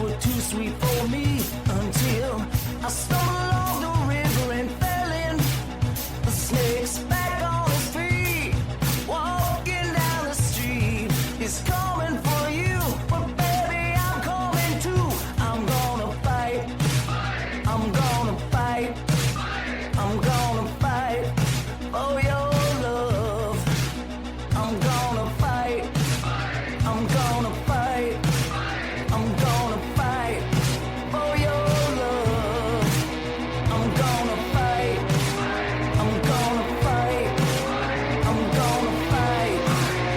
were too sweet for me until I stumbled along the river and fell in. The snake's back on his feet, walking down the street. He's coming for you, but baby, I'm coming too. I'm gonna fight. I'm gonna fight. I'm gonna fight for your love. I'm gonna fight. I'm gonna fight. I'm gonna fight for your love. I'm gonna fight. I'm gonna fight. I'm gonna fight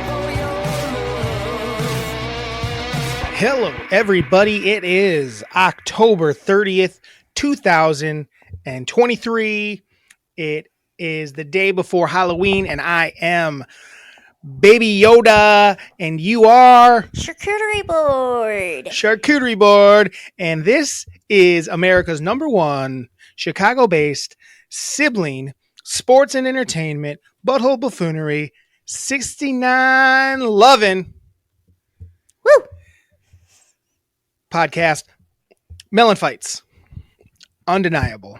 for your love. Hello, everybody. It is October 30th, 2023. It is the day before Halloween, and I am Baby Yoda, and you are Charcuterie board. Charcuterie Board, and this is America's #1 Chicago-based sibling sports and entertainment butthole buffoonery 69 loving Woo! podcast. MELLONfights. Undeniable.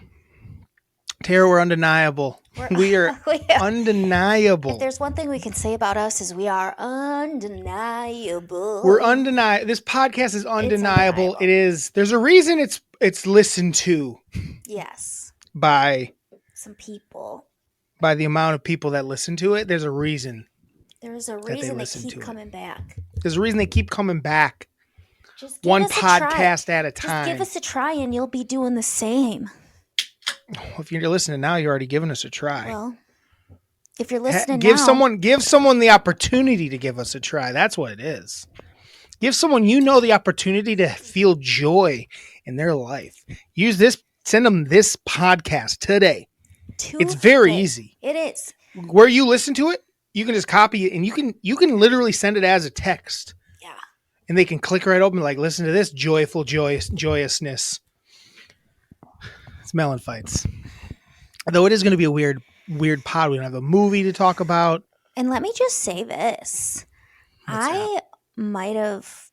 Tara, we're undeniable. We are undeniable. If there's one thing we can say about us is we are undeniable. We're undeniable. This podcast is undeniable. It is. There's a reason it's listened to. Yes. By some people. By the amount of people that listen to it, there's a reason. There's a reason they keep coming back. There's a reason they keep coming back. Just give one us podcast at a time. Just give us a try and you'll be doing the same. Well, if you're listening now, you're already giving us a try. Well, if you're listening give now, someone the opportunity to give us a try. That's what it is. Give someone the opportunity to feel joy in their life. Use this. Send them this podcast today. It's very easy. It is. Where you listen to it, you can just copy it, and you can literally send it as a text. Yeah. And they can click right open, like, listen to this joyousness. It's MELLONfights. Though it is going to be a weird pod. We don't have a movie to talk about. And let me just say this. I might have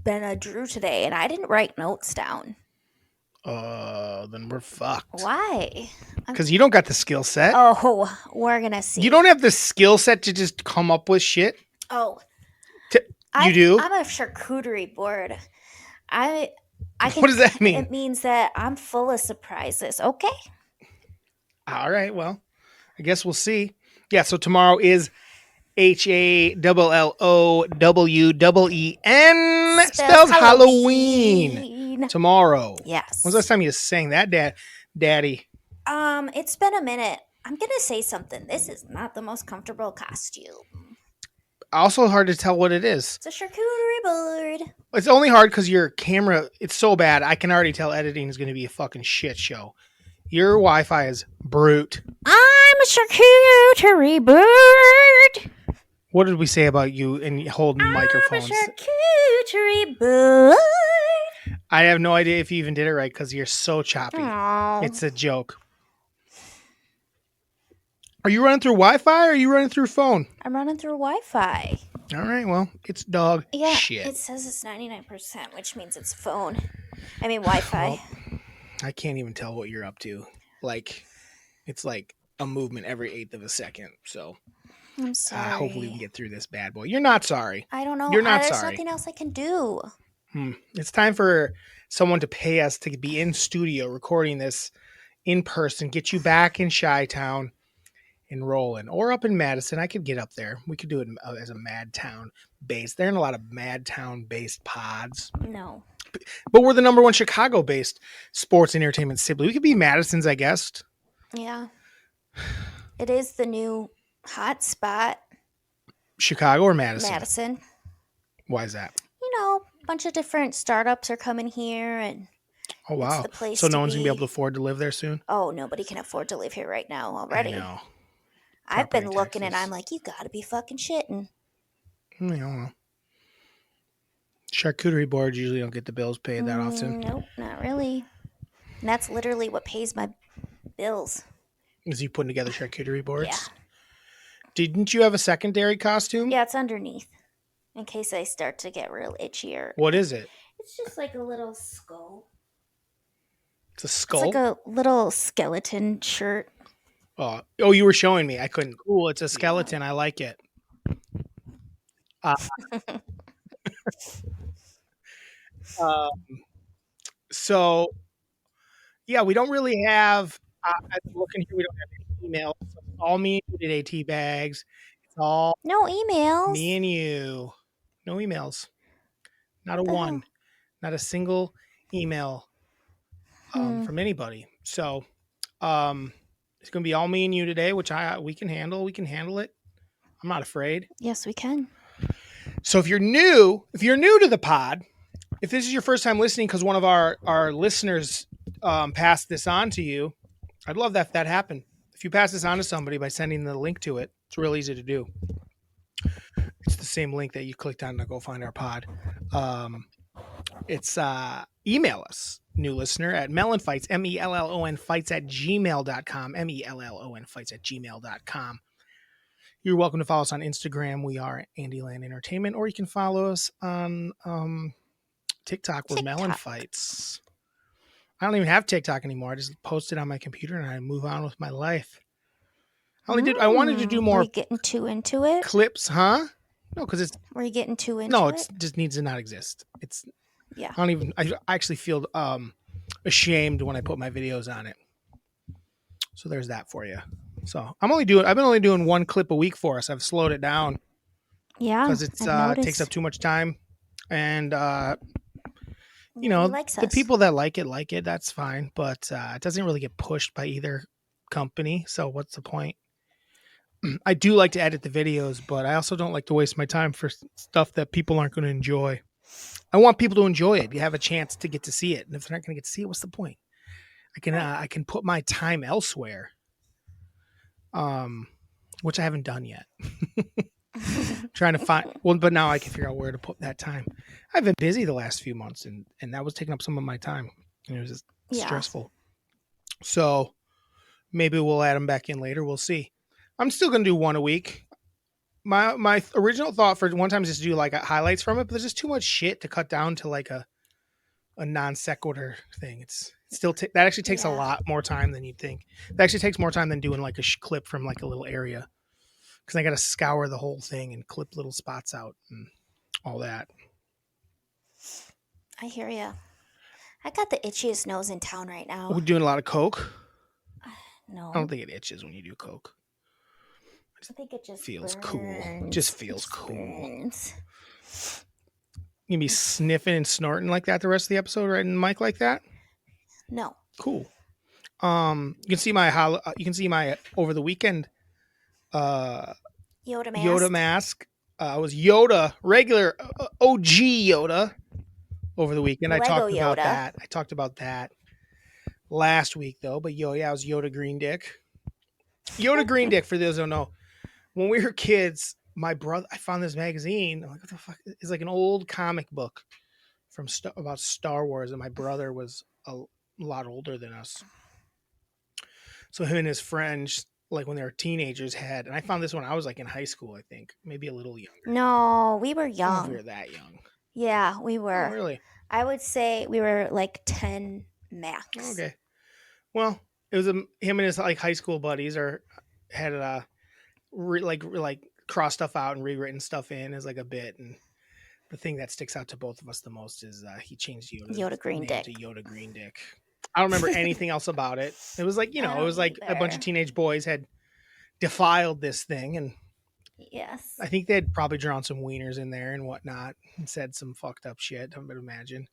been a Drew today, and I didn't write notes down. Then we're fucked. Why? Because you don't got the skill set. Oh, we're going to see. You don't have the skill set to just come up with shit. Oh. You do? I'm a charcuterie board. I can, what does that mean? It means that I'm full of surprises. Okay. All right. Well, I guess we'll see. Yeah. So tomorrow is HALLOWEN. Spells Halloween. Tomorrow. Yes. When's the last time you sang that, Daddy? It's been a minute. I'm gonna say something. This is not the most comfortable costume. Also hard to tell what it is. It's a charcuterie board. It's only hard because your camera, it's so bad. I can already tell editing is going to be a fucking shit show. Your Wi-Fi is brute. I'm a charcuterie board. What did we say about you and holding microphones? I'm a charcuterie board. I have no idea if you even did it right because you're so choppy. Aww. It's a joke. Are you running through Wi-Fi or are you running through phone? I'm running through Wi-Fi. All right, well, it's dog shit. It says it's 99%, which means it's phone. I mean Wi-Fi. Well, I can't even tell what you're up to. Like, it's like a movement every 1/8 of a second. So, I'm sorry. hopefully we can get through this bad boy. You're not sorry. I don't know. You're not There's sorry. nothing else I can do. It's time for someone to pay us to be in studio recording this in person. Get you back in Chi-Town. And rolling, or up in Madison. I could get up there. We could do it as a Madtown base. There are a lot of Madtown based pods. No, but we're the #1 Chicago based sports and entertainment sibling. We could be Madison's, I guess. Yeah, it is the new hot spot. Chicago or Madison? Madison. Why is that? You know, a bunch of different startups are coming here, and oh wow, it's the place so to no one's gonna be be. able to afford to live there soon. Oh, nobody can afford to live here right now already. I know. I've been Property looking, and taxes. I'm like, you gotta be fucking shitting. Well. Charcuterie boards usually don't get the bills paid that often. Nope, not really. And that's literally what pays my bills. Is you putting together charcuterie boards? Yeah. Didn't you have a secondary costume? Yeah, it's underneath. In case I start to get real itchy or... What is it? It's just like a little skull. It's a It's like skull. a little skeleton shirt. Oh, you were showing me. I couldn't. Cool. It's a skeleton. I like it. Uh, uh, so yeah, we don't really have. I'm looking here. We don't have any emails. So it's all me and you today, tea bags. It's all No me emails. and you. No emails. Not a What the hell? one. Not a single email Hmm. from anybody. So it's gonna be all me and you today, which we can handle. We can handle it. I'm not afraid. Yes, we can. So if you're new to the pod, if this is your first time listening because one of our listeners passed this on to you, I'd love that if that happened. If you pass this on to somebody by sending the link to it, it's real easy to do. It's the same link that you clicked on to go find our pod. It's email us, new listener, at MELLONfights, MELLON fights at gmail.com, MELLON fights at gmail.com. You're welcome to follow us on Instagram. We are Andyland Entertainment, or you can follow us on TikTok. We're Melon Fights. I don't even have TikTok anymore. I just post it on my computer and I move on with my life. I wanted to do Were more you getting too into it? clips, huh? No, because it's Were you getting too into no, it? it just needs to not exist. It's Yeah. I actually feel ashamed when I put my videos on it. So there's that for you. So I've been only doing one clip a week for us. I've slowed it down Yeah. because it takes up too much time, and you know, the people that like it, that's fine, but it doesn't really get pushed by either company. So what's the point? I do like to edit the videos, but I also don't like to waste my time for stuff that people aren't going to enjoy. I want people to enjoy it. You have a chance to get to see it, and if they're not going to get to see it, what's the point? I can put my time elsewhere, which I haven't done yet. Trying to find but now I can figure out where to put that time. I've been busy the last few months, and that was taking up some of my time, and it was just stressful. So maybe we'll add them back in later. We'll see. I'm still gonna do one a week. My original thought for one time is just to do like highlights from it, but there's just too much shit to cut down to like a non sequitur thing. It's still that actually takes a lot more time than you'd think. That actually takes more time than doing like a clip from like a little area, because I got to scour the whole thing and clip little spots out and all that. I hear you. I got the itchiest nose in town right now. We're doing a lot of coke. No, I don't think it itches when you do coke. I think it just feels burns. cool. It just feels cool. Burns. You can be sniffing and snorting like that the rest of the episode, right in the mic like that? No. Cool. You can see my over the weekend Yoda mask. It was Yoda, regular OG Yoda over the weekend. I talked about that last week though, but I was Yoda Green Dick. Yoda Green Dick, for those who don't know, when we were kids, my brother, I found this magazine. I'm like, what the fuck? It's like an old comic book from about Star Wars, and my brother was a lot older than us. So him and his friends, like when they were teenagers, and I found this when I was like in high school, I think, maybe a little younger. No, we were young. I don't know if we were that young. Yeah, we were. Oh, really? I would say we were like 10 max. Okay. Well, it was him and his like high school buddies had like crossed stuff out and rewritten stuff in as like a bit, and the thing that sticks out to both of us the most is he changed Yoda Green Dick to Yoda Green Dick. I don't remember anything else about it. It was like, it was like a bunch of teenage boys had defiled this thing, and yes, I think they had probably drawn some wieners in there and whatnot and said some fucked up shit. I would imagine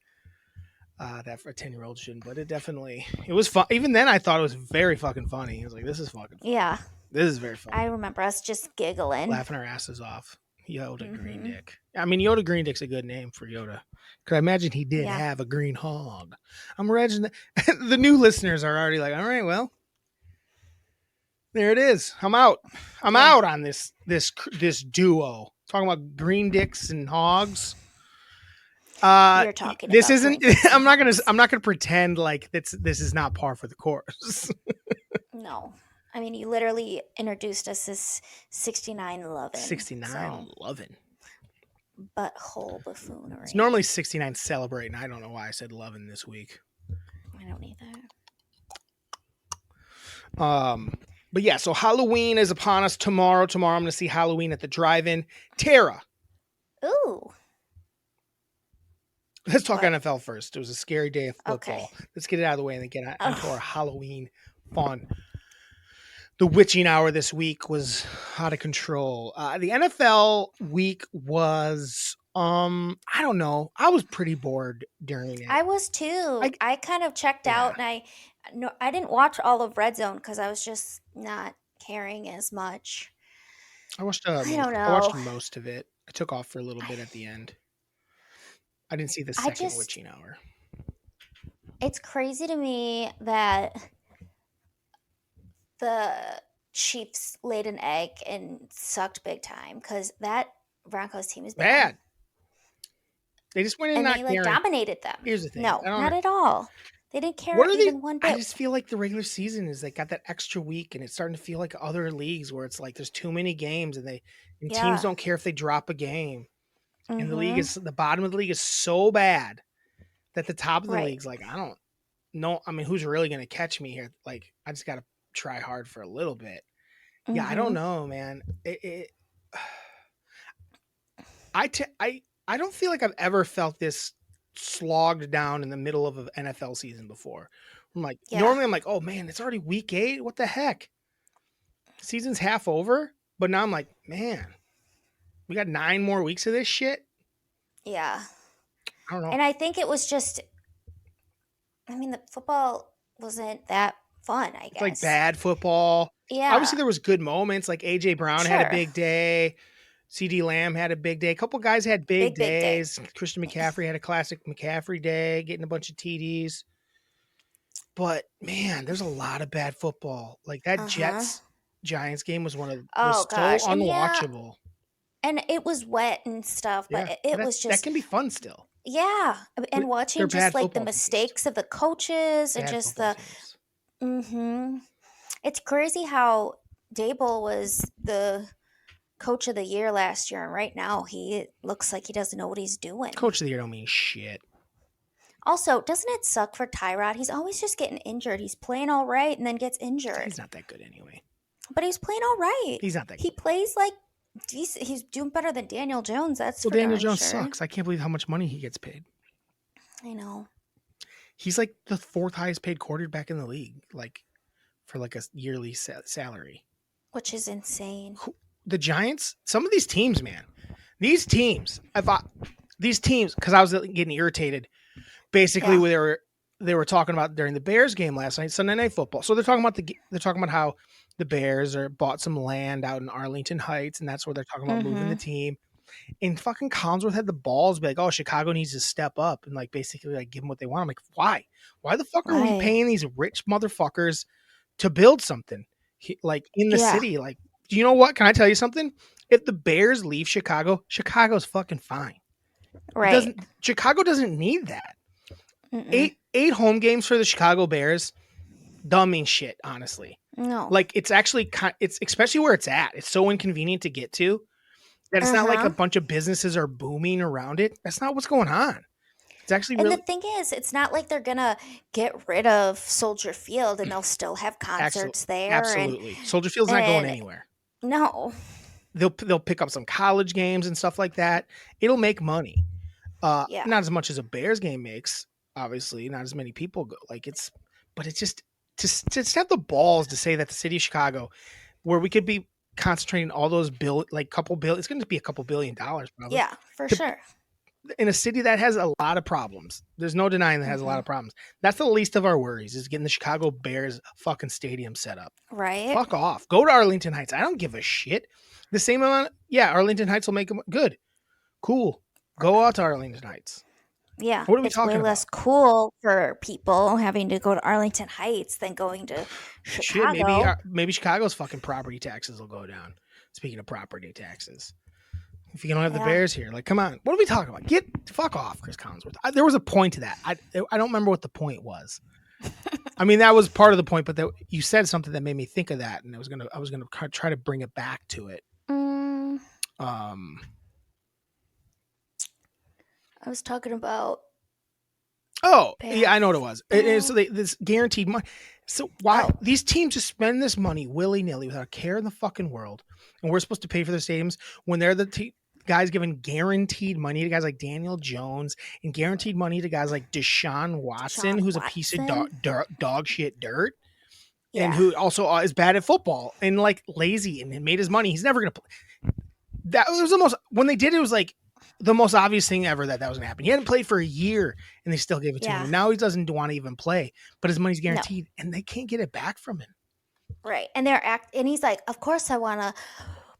that for a 10-year-old shouldn't, but it was fun. Even then I thought it was very fucking funny. I was like, this is fucking funny. Yeah. This is very funny. I remember us just giggling. Laughing our asses off. Yoda Green Dick. I mean, Yoda Green Dick's a good name for Yoda. Because I imagine he did have a green hog. I'm imagining the new listeners are already like, all right, well, there it is. I'm out. I'm out on this duo. Talking about green dicks and hogs. You're talking this about isn't I'm not gonna pretend like this is not par for the course. No. I mean, you literally introduced us as 69 Lovin'. 69 Lovin'. butthole buffoonery. It's normally 69 celebrate, and I don't know why I said loving this week. I don't either. But yeah, so Halloween is upon us tomorrow. Tomorrow I'm going to see Halloween at the drive-in. Tara, Ooh. let's talk What? NFL first. It was a scary day of football. Okay. Let's get it out of the way and then get into Ugh. our Halloween fun. The witching hour this week was out of control. The NFL week was, I don't know. I was pretty bored during it. I was too. I kind of checked out, and I didn't watch all of Red Zone because I was just not caring as much. I watched I don't I watched know. most of it. I took off for a little bit at the end. I didn't see the second witching hour. It's crazy to me that the Chiefs laid an egg and sucked big time because that Broncos team is bad. They just went in And not they like caring. dominated them. Here's the thing. No, not at all. They didn't care even one bit. I just feel like the regular season is like got that extra week, and it's starting to feel like other leagues where it's like there's too many games, and teams don't care if they drop a game. And the bottom of the league is so bad that the top of the league's like, I don't know. I mean, who's really going to catch me here? Like, I just got to try hard for a little bit. Yeah, I don't know, man. I don't feel like I've ever felt this slogged down in the middle of an NFL season before. I'm like, normally I'm like, oh man, it's already week 8. What the heck? Season's half over, but now I'm like, man, we got 9 more weeks of this shit. Yeah. I don't know. And I think it was just, I mean, the football wasn't that fun, I guess. It's like bad football. Yeah. Obviously there was good moments, like AJ Brown had a big day. CD Lamb had a big day. A couple guys had big days. Big day. Christian McCaffrey had a classic McCaffrey day, getting a bunch of TDs. But man, there's a lot of bad football. Like that Jets Giants game was so unwatchable. And it was wet and stuff, but it was just that can be fun still. Yeah, and watching just like the mistakes of the coaches and just the It's crazy how Dable was the coach of the year last year, and right now he looks like he doesn't know what he's doing. Coach of the year don't mean shit. Also, doesn't it suck for Tyrod? He's always just getting injured. He's playing all right and then gets injured. He's not that good anyway. But he's playing all right. He's not that good. He plays like he's doing better than Daniel Jones. That's for Daniel Jones sucks. I can't believe how much money he gets paid. I know. He's like the 4th highest paid quarterback in the league, like for like a yearly salary, which is insane. The Giants, some of these teams, man, these teams, because I was getting irritated, basically, where they were talking about during the Bears game last night, Sunday Night Football. So they're talking about how the Bears bought some land out in Arlington Heights, and that's where they're talking about moving the team. And fucking Collinsworth had the balls to be like, oh, Chicago needs to step up and like basically like give them what they want. I'm like, why? Why the fuck are we paying these rich motherfuckers to build something like in the city? Like, do you know what? Can I tell you something? If the Bears leave Chicago, Chicago's fucking fine. Right. Chicago doesn't need that. 8 home games for the Chicago Bears don't mean shit, honestly. No. Like it's actually it's especially where it's at. It's so inconvenient to get to that it's not like a bunch of businesses are booming around it. That's not what's going on. It's actually the thing is, it's not like they're gonna get rid of Soldier Field and they'll still have concerts there. Absolutely. Soldier Field's not going anywhere. No. They'll pick up some college games and stuff like that. It'll make money. Not as much as a Bears game makes, obviously. Not as many people go. But it's just to have the balls to say that the city of Chicago, where we could be concentrating all those couple billion, it's going to be a couple $1 billion probably. Yeah, for sure. In a city that has a lot of problems. There's no denying that has a lot of problems. That's the least of our worries, is getting the Chicago Bears fucking stadium set up. Right. Fuck off. Go to Arlington Heights. I don't give a shit. The same amount. Arlington Heights will make them good. Cool. Go out to Arlington Heights. Yeah. What are we talking about? It's way less cool for people having to go to Arlington Heights than going to Chicago. Shit, maybe Chicago's fucking property taxes will go down. Speaking of property taxes. If you don't have the Bears here, like, come on. What are we talking about? Fuck off, Chris Collinsworth. There was a point to that. I don't remember what the point was. I mean, that was part of the point, but you said something that made me think of that, and I was gonna try to bring it back to it. I was talking about Oh, yeah, I know what it was. So basketball. this guaranteed money. So why Oh, these teams just spend this money willy nilly without a care in the fucking world, and we're supposed to pay for their stadiums when they're the guys giving guaranteed money to guys like Daniel Jones and guaranteed money to guys like Deshaun Watson, Deshaun who's a piece of Watson. dog shit dirt, and Yeah, who also is bad at football and like lazy and made his money. He's never gonna play. That was the most when they did it was like the most obvious thing ever that was gonna happen. He hadn't played for a year and they still gave it to him. yeah. And now he doesn't want to even play, but his money's No, guaranteed and they can't get it back from him. right. And and he's like, of course I want to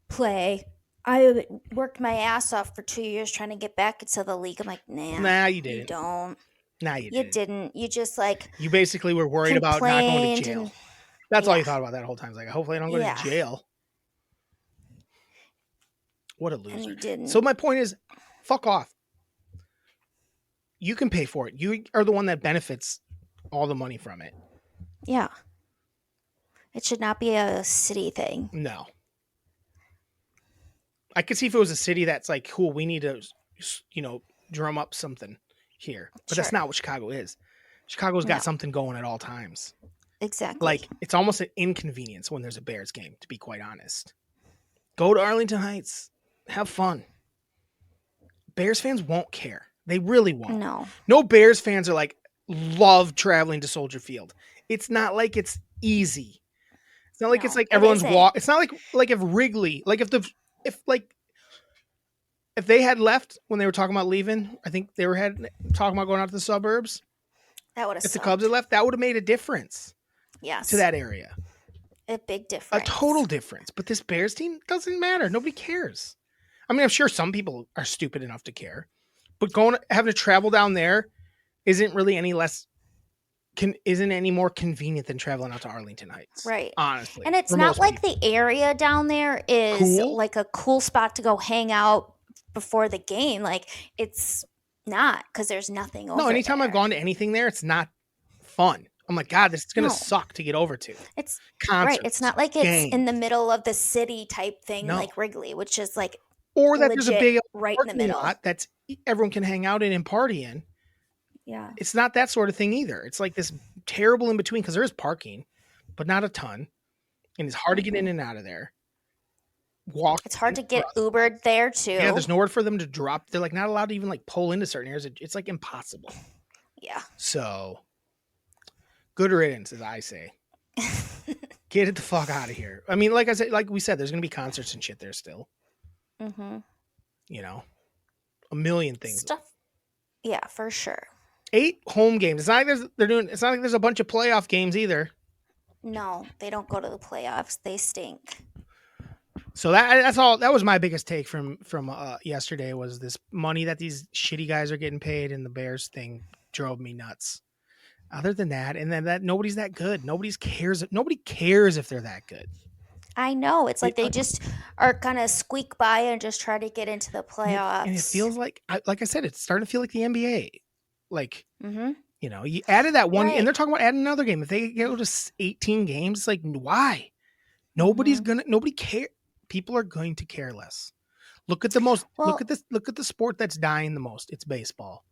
play. I worked my ass off for 2 years trying to get back into the league. I'm like, Nah, you you didn't. don't. Nah, you You didn't. didn't. You just like You basically were worried about not going to complained jail. and That's all yeah, you thought about that whole time. It's like, hopefully I don't go to yeah, jail. What a and loser. you didn't. So my point is, fuck off. You can pay for it. You are the one that benefits all the money from it. Yeah, it should not be a city thing. No. I could see if it was a city that's like, cool, we need to, drum up something here. But that's Sure. not what Chicago is. Chicago's got No, something going at all times. exactly. Like, it's almost an inconvenience when there's a Bears game, to be quite honest. Go to Arlington Heights. Have fun. Bears fans won't care. They really won't. No, No Bears fans are like, love traveling to Soldier Field. It's not like it's easy. It's not like it's no, like it everyone's isn't. It's not like if Wrigley, like if they had left when they were talking about leaving, I think they were talking about going out to the suburbs. That would have If the Cubs had sucked. left, that would have made a difference to Yes, that area. a big A difference. total difference. But this Bears team doesn't matter. Nobody cares. I mean, I'm sure some people are stupid enough to care, but having to travel down there isn't really isn't any more convenient than traveling out to Arlington Heights. Right. Honestly, And it's for not most like people. the area down there is Cool. like a cool spot to go hang out before the game. Like it's not because there's nothing over No, anytime I've there. gone to anything there, it's not fun. I'm like, God, this is gonna No, suck to get over to. it's right. It's Concerts, not like it's in the games. middle of the city type thing No. like Wrigley, which is like Or that there's a legit big right in the parking middle. lot that's everyone can hang out in and party in. Yeah. It's not that sort of thing either. It's like this terrible in between because there is parking, but not a ton, and it's hard to get in Mhm. and out of there. Walk. It's hard to get Ubered there too. Yeah, there's nowhere for them to drop. They're like not allowed to even like pull into certain areas. It's like impossible. Yeah. So good riddance, as I say. Get it the fuck out of here. I mean, like I said, like we said, there's gonna be concerts and shit there still. Mm-hmm. You know, a million things. Stuff. Yeah, for sure. 8 home games. It's not like It's not like there's a bunch of playoff games either. No, they don't go to the playoffs. They stink. So that's all. That was my biggest take from yesterday was this money that these shitty guys are getting paid, and the Bears thing drove me nuts. Other than that, and then that nobody's that good. Nobody cares if they're that good. I know. It's like They- they just are gonna squeak by and just try to get into the And playoffs. it feels like I said, it's starting to feel like the NBA. Like, Mm-hmm. you added that one, Right. and they're talking about adding another game. If they go to 18 games, it's like, why? Nobody care. People are going to care less. Look at Well, look at the sport that's dying the most. It's baseball.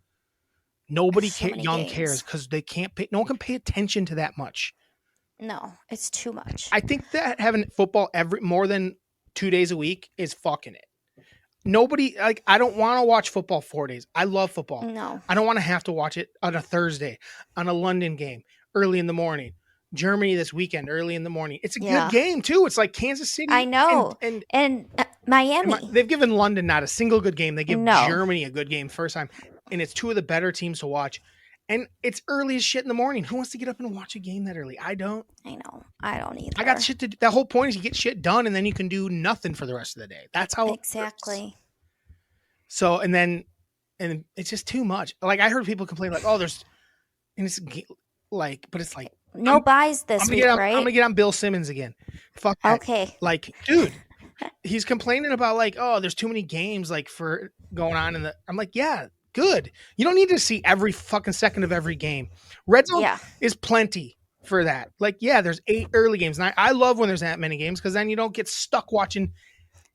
Nobody so many young games. cares because they can't pay. No one can pay attention to that much. No, it's too much. I think that having football more than 2 days a week is fucking it. Nobody I don't want to watch football 4 days. I love football. No. I don't want to have to watch it on a Thursday, on a London game, early in the morning. Germany this weekend, early in the morning. It's a Yeah. good game too. It's like Kansas City. I know. And Miami. they've given London not a single good game. They give No. Germany a good game first time, and it's 2 of the better teams to watch. And it's early as shit in the morning. Who wants to get up and watch a game that early? I don't. I know. I don't either. I got shit to do. That whole point is you get shit done, and then you can do nothing for the rest of the day. That's how it works. Exactly. So and it's just too much. Like I heard people complain, like, "Oh, there's," and it's like, but it's like No buys this week, I'm right? gonna get on Bill Simmons again. Fuck that. Okay. Like, dude, he's complaining about like, oh, there's too many games like for going on in the. I'm like, yeah, good. You don't need to see every fucking second of every game. Red Zone Yeah. is plenty for that. Like, yeah, there's 8 early games, and I love when there's that many games because then you don't get stuck watching.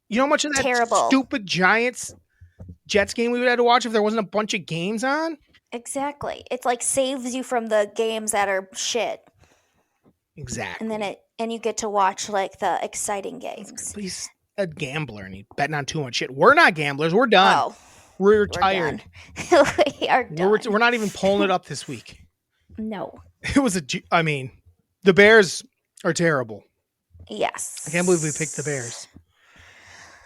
You know how much of that Terrible. stupid Giants Jets game we would have to watch if there wasn't a bunch of games on. Exactly. It like saves you from the games that are shit, Exactly. and you get to watch like the exciting games. But he's a gambler and he's betting on too much shit. We're not gamblers. We're done. Oh, We're we're tired. done. We are done. We're not even pulling it up this week. No. It was I mean, the Bears are terrible. Yes. I can't believe we picked the Bears.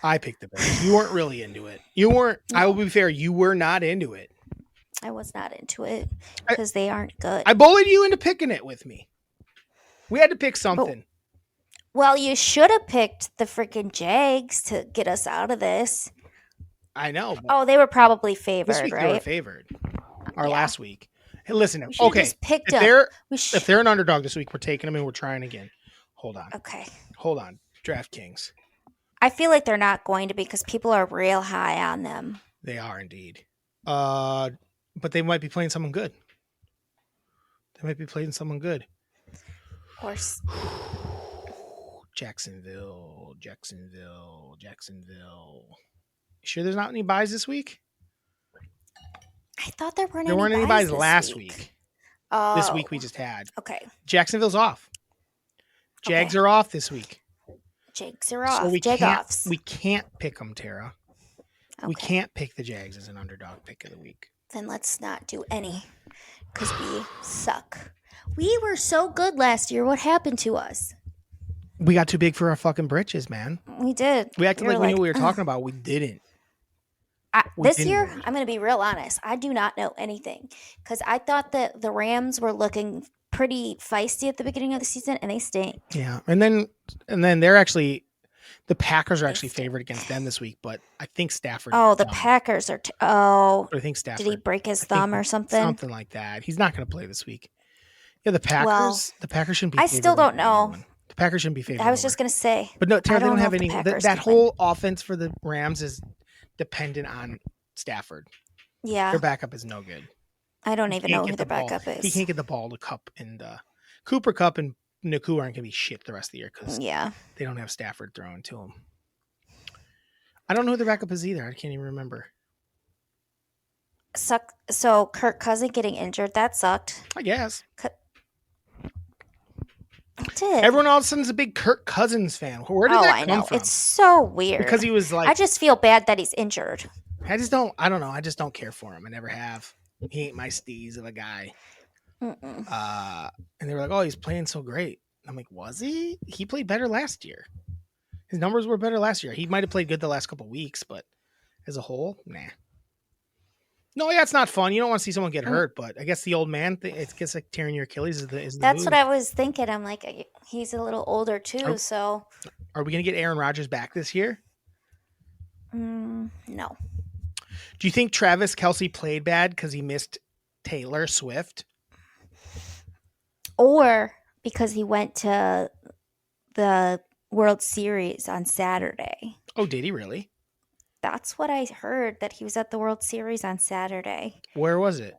I picked the Bears. You weren't really into it. You weren't. I will be fair. You were not into it. I was not into it because they aren't good. I bullied you into picking it with me. We had to pick something. Well, you should have picked the freaking Jags to get us out of this. I know. Oh, they were probably favored, This week right? they were favored. Or Yeah. last week. Hey, listen. We should've Okay. just picked If them. if they're an underdog this week, we're taking them and we're trying again. Hold on. Okay. Hold on. DraftKings. I feel like they're not going to because people are real high on them. They are indeed. But they might be playing someone good. They might be playing someone good. Of course. Jacksonville. You sure there's not any buys this week? I thought there weren't There any weren't any buys buys this last week. week. Oh. This week we just had. Okay. Jacksonville's off. Jags Okay. are off this week. Jags are off. So we Jag-offs. can't pick them, Tara. We Okay. can't pick the Jags as an underdog pick of the week. Then let's not do any because we suck. We were so good last year. What happened to us? We got too big for our fucking britches, man. We did. We acted were like we knew what we were "Ugh." talking about. We didn't. We This didn't year, really. I'm going to be real honest. I do not know anything because I thought that the Rams were looking pretty feisty at the beginning of the season, and they stink. Yeah, and then they're actually the Packers are They actually stink. favored against them this week, but I think Stafford. Oh, the done. Packers are. I I think Stafford. did he break his I think thumb or something? Something like that. He's not going to play this week. Yeah, the Packers. Well, the Packers shouldn't be. I still favored don't over know. anyone. The Packers shouldn't be favored. I was just going to say. But no, Tara, I they don't don't have know if any. the That Packers can whole offense for the Rams is dependent on Stafford. Yeah, Their backup is no good. I don't even know who the the backup is. He can't get the ball to Cup and Cooper Cup and Naku aren't going to be shit the rest of the year because Yeah. they don't have Stafford throwing to him. I don't know who their backup is either. I can't even remember. So Kirk Cousins getting injured, that sucked. I guess. It did. Everyone all of a sudden is a big Kirk Cousins fan. Where did that I come know. from? It's so weird. Because he was like, I just feel bad that he's injured. I don't know. I just don't care for him. I never have. He ain't my steez of a guy. Mm-mm. And they were like, oh, he's playing so great. I'm like, was he? He played better last year. His numbers were better last year. He might have played good the last couple of weeks, but as a whole, nah. No, yeah, it's not fun. You don't want to see someone get hurt, but I guess the old man thing, it gets like tearing your Achilles is the That's move. what I was thinking. I'm like, he's a little older too, so. Are we going to get Aaron Rodgers back this year? No. Do you think Travis Kelce played bad because he missed Taylor Swift? Or because he went to the World Series on Saturday. Oh, did he really? That's what I heard, that he was at the World Series on Saturday. Where was it?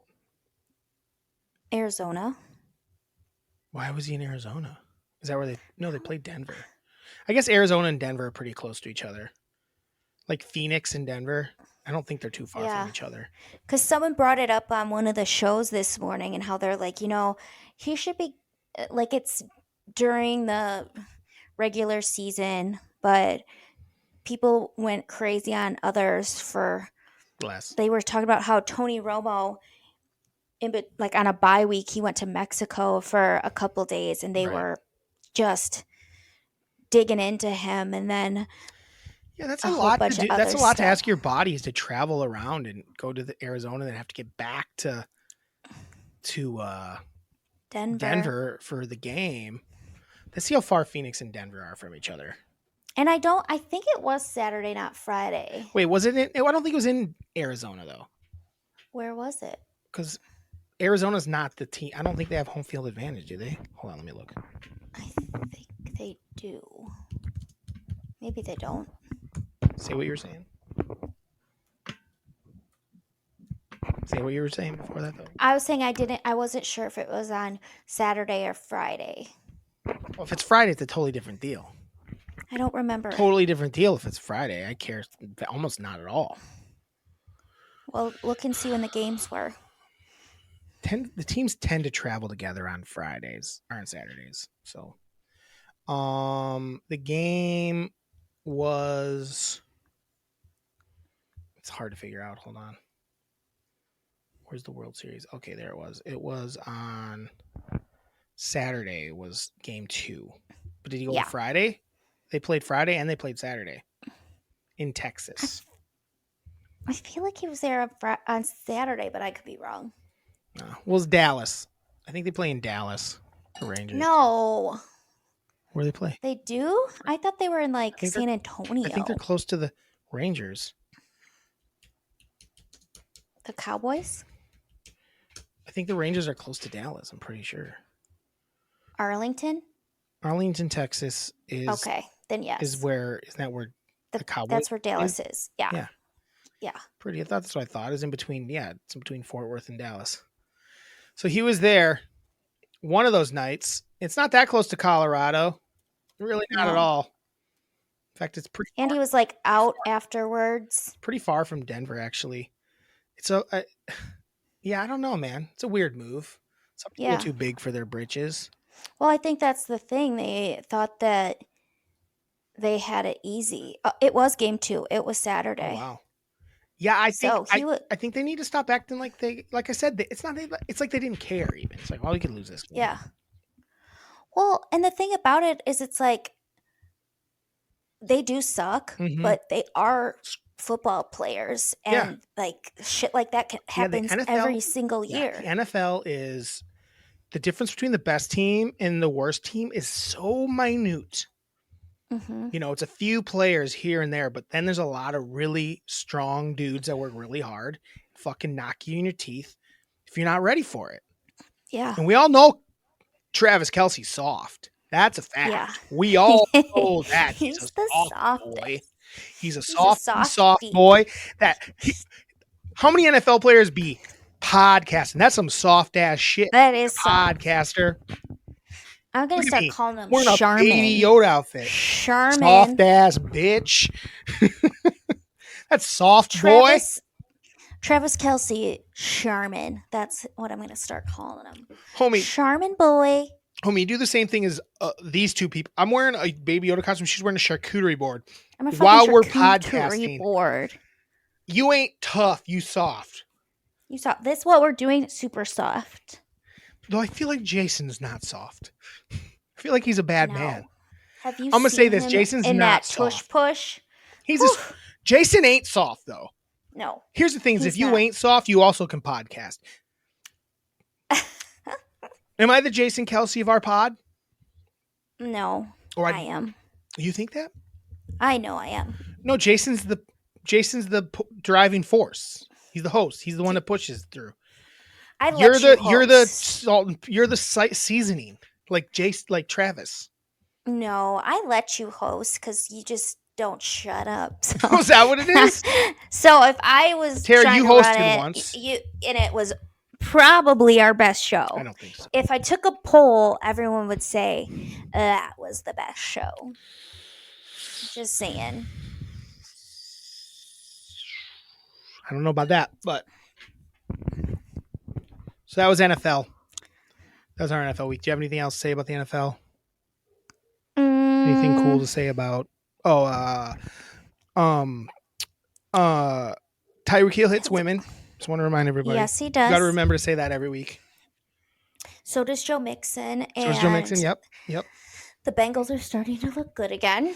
Arizona. Why was he in Arizona? Is that where they played Denver. I guess Arizona and Denver are pretty close to each other. Like Phoenix and Denver. I don't think they're too far from each other. Because someone brought it up on one of the shows this morning and how they're like, he should be, like, it's during the regular season, but people went crazy on others for Less. They were talking about how Tony Romo, on a bye week, he went to Mexico for a couple days, and they were just digging into him, and then yeah, that's a a whole lot to bunch do. of That's a other lot to stuff. ask your bodies to travel around and go to Arizona and then have to get back to Denver for the game. Let's see how far Phoenix and Denver are from each other. And I think it was Saturday, not Friday. Wait, was it in? I don't think it was in Arizona though, Where was it? because Arizona's not the team. I don't think they have home field advantage, do they? Hold on, let me look. I think they do. Maybe they don't. Say what you were saying. Say what you were saying before that, though. I was saying I wasn't sure if it was on Saturday or Friday. Well, if it's Friday, it's a totally different deal. I don't remember. Totally different deal if it's Friday. I care almost not at all. Well, look and see when the games were. The teams tend to travel together on Fridays or on Saturdays. So, the game was. It's hard to figure out. Hold on. Where's the World Series? Okay, there it was. It was on Saturday. Was game 2, but did you go Yeah. on Friday? They played Friday and they played Saturday in Texas. I feel like he was there on Saturday, but I could be wrong. Well, it's Dallas. I think they play in Dallas. The Rangers. No, Where do they play? they do. I thought they were in like think San Antonio. I think they're close to the Rangers. The Cowboys. I think the Rangers are close to Dallas. I'm pretty sure. Arlington. Arlington, Texas is Okay, then yes. Isn't that where the Cowboys? That's where Dallas is. Yeah. Yeah. Yeah. Pretty. I thought that's what I thought. Is in between. Yeah, it's in between Fort Worth and Dallas. So he was there one of those nights. It's not that close to Colorado. Really not at No. all. In fact, it's pretty. And he was like out afterwards. Pretty far from Denver, actually. It's yeah, I don't know, man. It's a weird move. Some people are too big for their britches. Well, I think that's the thing. They thought that they had it easy. It was game 2. It was Saturday. Oh, wow. Yeah, I think So I think they need to stop acting like like I said, it's not. It's like they didn't care even. It's like, oh, we could lose this game. Yeah. Well, and the thing about it is, it's like they do suck, Mhm. but they are football players, and like shit like that happens every single year. The NFL is the difference between the best team and the worst team is so minute. Mm-hmm. You know, it's a few players here and there, but then there's a lot of really strong dudes that work really hard, fucking knock you in your teeth if you're not ready for it. Yeah. And we all know Travis Kelce's soft. That's a fact. Yeah. We all know that. He's the soft boy. He's a soft boy. How many NFL players be podcasting? That's some soft ass shit. That is soft. Podcaster. I'm gonna start calling him We're in a Charmin. Baby Yoda outfit. Charmin. Soft ass bitch. That's soft boy. Travis Kelce, Charmin. That's what I'm gonna start calling him. Homie. Charmin boy. Homie, you do the same thing as these two people. I'm wearing a Baby Yoda costume. She's wearing a charcuterie board. I'm a While we're podcasting board. You ain't tough. You soft. You saw this. What we're doing, super soft. Though I feel like Jason's not soft. I feel like he's a bad man. Have you? I'm gonna say this: Jason's in not that soft. Push. Jason ain't soft though. No. Here's the thing: is if you ain't soft, you also can podcast. Am I the Jason Kelce of our pod? No, I am. You think that? I know I am. No, Jason's the driving force. He's the host. He's the one that pushes through. You're the seasoning, like Travis. No, I let you host because you just don't shut up. So. Is that what it is? So if I was Tara, you hosted once. And it was probably our best show. I don't think so. If I took a poll, everyone would say that was the best show. Just saying. I don't know about that, but so that was NFL. That was our NFL week. Do you have anything else to say about the NFL? Anything cool to say about? Tyreek Hill hits women. Just want to remind everybody. Yes, he does. You got to remember to say that every week. So does Joe Mixon. So does Joe Mixon. Yep. The Bengals are starting to look good again.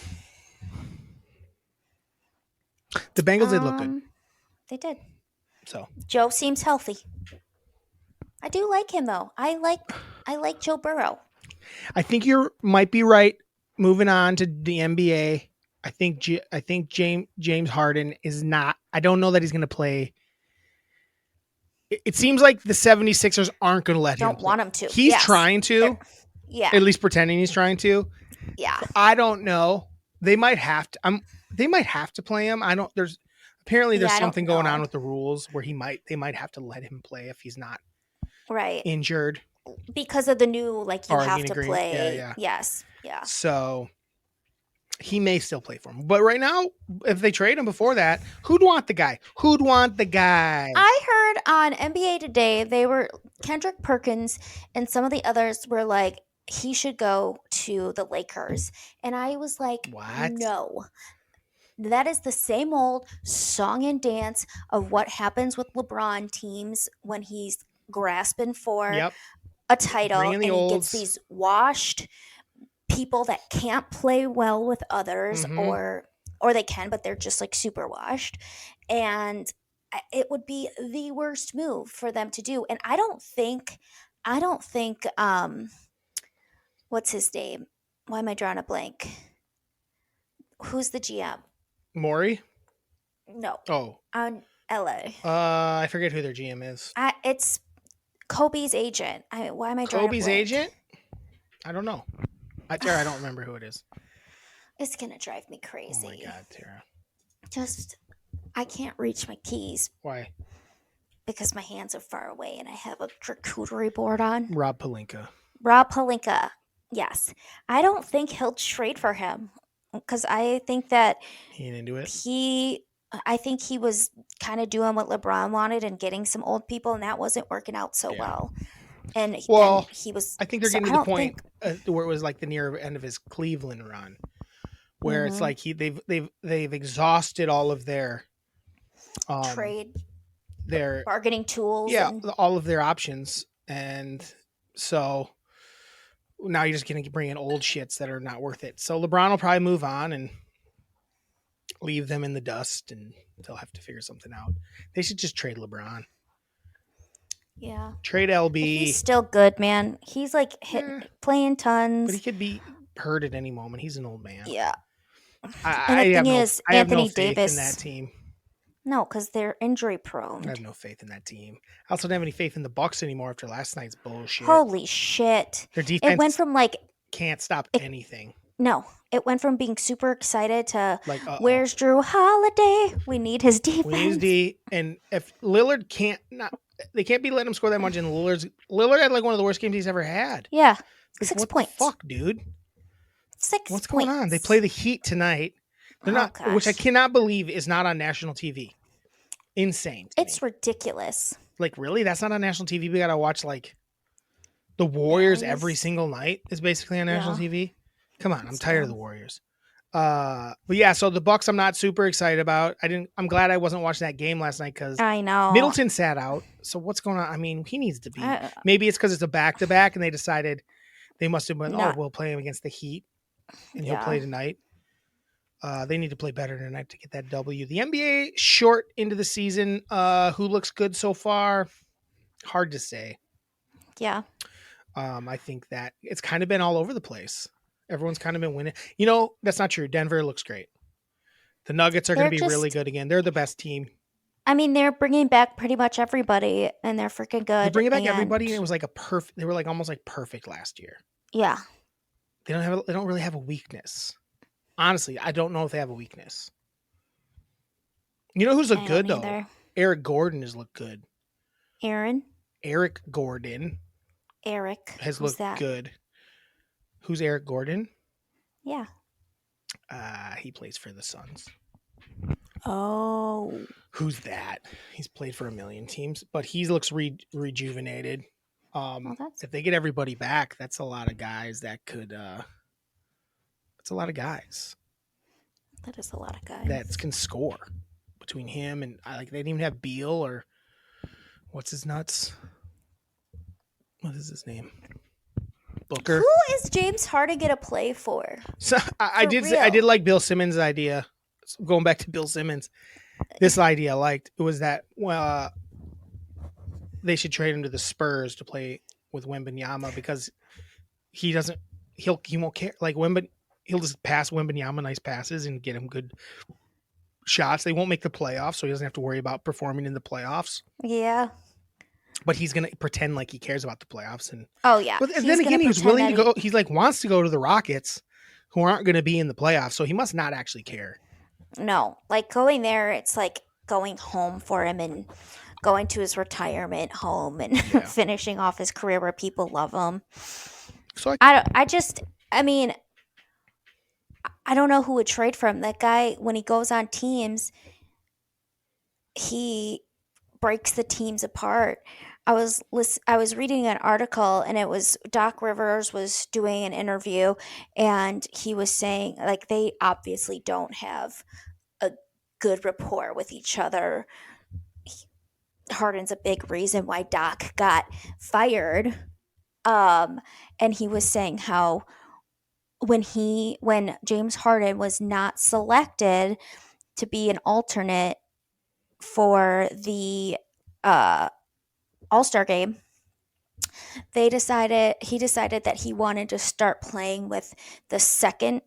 The Bengals did look good. They did. So Joe seems healthy. I do like him though. I like Joe Burrow. I think you might be right. Moving on to the NBA, I think James Harden is not. I don't know that he's going to play. It seems like the 76ers aren't going to let him. Don't want him to. He's trying to. Yeah. At least pretending he's trying to. Yeah. So I don't know. They might have to. They might have to play him. I don't. There's something going on with the rules where they might have to let him play if he's not injured because of the new you have to agreement. play. Yeah. Yes. Yeah. So He may still play for him. But right now, if they trade him before that, who'd want the guy? Who'd want the guy? I heard on NBA Today, Kendrick Perkins and some of the others were like, he should go to the Lakers. And I was like, What? no. That is the same old song and dance of what happens with LeBron teams when he's grasping for Yep. a title Bring in and the he olds. gets these washed people that can't play well with others Mhm. or they can, but they're just like super washed. And it would be the worst move for them to do. And I don't think what's his name? Why am I drawing a blank? Who's the GM? Maury? No. Oh. On LA. I forget who their GM is. It's Kobe's agent. Why am I drawing Kobe's a blank? agent? I don't know. Tara, I don't remember who it is. It's gonna drive me Oh crazy. my God, Tara. Just I can't reach my keys Why? because my hands are far away and I have a charcuterie board on. Rob Pelinka. Rob Pelinka. Yes. I don't think he'll trade for him because I think that He ain't into it. I think he was kind of doing what LeBron wanted and getting some old people, and that wasn't working out so Yeah. well. And Well, then he was. I think they're so getting I to the don't point where it was like the near end of his Cleveland run, where it's Mhm. like they've exhausted all of their trade their bargaining tools. yeah And, all of their options, and so now you're just gonna bring in old shits that are not worth it. So LeBron will probably move on and leave them in the dust, and they'll have to figure something out. They should just trade LeBron. yeah. Trade But LB. he's still good, man. He's like playing tons. But he could be hurt at any moment. He's an old man. Yeah. I And the have thing no, is, I have no Anthony faith Davis. in that team. No, because they're injury prone. I have no faith in that team. I also don't have any faith in the Bucks anymore after last night's bullshit. Holy shit. Their defense It went from like, can't stop anything. no, it went from being super excited to Like, where's Drew Holiday? We need his defense. we need his D. And if Lillard they can't be letting him score that much. And Lillard had like one of the worst games he's ever had. Yeah. Like, 6 what points. the fuck, dude? 6 What's points. going on? They play the Heat tonight. They're not, which I gosh. cannot believe is not on national TV. Insane. It's ridiculous. Like, really? That's not on national TV? We gotta watch like the Warriors Yes. every single night is basically on national Yeah. TV. Come on, I'm It's tired of dumb. the Warriors. But yeah, so the Bucks I'm not super excited about. I'm glad I wasn't watching that game last night because I know. Middleton sat out. So what's going on? I mean, he needs to be. I- Maybe it's because it's a back-to-back and they decided they must have been, Not- we'll play him against the Heat and he'll Yeah. play tonight. They need to play better tonight to get that W. The NBA short into the season. Who looks good so far? Hard to say. Yeah. I think that it's kind of been all over the place. Everyone's kind of been winning. You know, that's not true. Denver looks great. The Nuggets are going to They're be really just- good again. They're the best team. I mean, they're bringing back pretty much everybody, and they're freaking good. They bring back and- everybody, and it was like a perfect. They were like almost like perfect last year. Yeah. They don't really have a weakness. Honestly, I don't know if they have a weakness. You know who's I looked don't good though? either. Eric Gordon has looked good. Aaron, Eric Gordon Eric has who's looked that? good. Who's Eric Gordon? Yeah. He plays for the Suns. Oh. Who's that? He's played for a million teams, but he looks rejuvenated. Well, that's If they get everybody back, that's a lot of guys that could. That's a lot of guys that is a lot of guys. that can score between him and like they didn't even have Beal or what's his nuts. What is his name? Booker. Who is James Harden gonna play for? So I For did real. like Bill Simmons' idea. So going back to Bill Simmons, this idea I liked. It was that they should trade him to the Spurs to play with Wembanyama because he won't care. Like he'll just pass Wembanyama nice passes and get him good shots. They won't make the playoffs, so he doesn't have to worry about performing in the playoffs. Yeah. But he's gonna pretend like he cares about the playoffs and Oh yeah. But He's then gonna again, he was pretend willing to that go. He's like wants to go to the Rockets, who aren't going to be in the playoffs. So he must not actually care. No, like going there, it's like going home for him and going to his retirement home and Yeah. finishing off his career where people love him. So I mean, I don't know who would trade for him. That guy, when he goes on teams, he breaks the teams apart. I was reading an article, and it was Doc Rivers was doing an interview, and he was saying like they obviously don't have a good rapport with each other. Harden's a big reason why Doc got fired. And he was saying how when James Harden was not selected to be an alternate for the All-Star game, he decided that he wanted to start playing with the second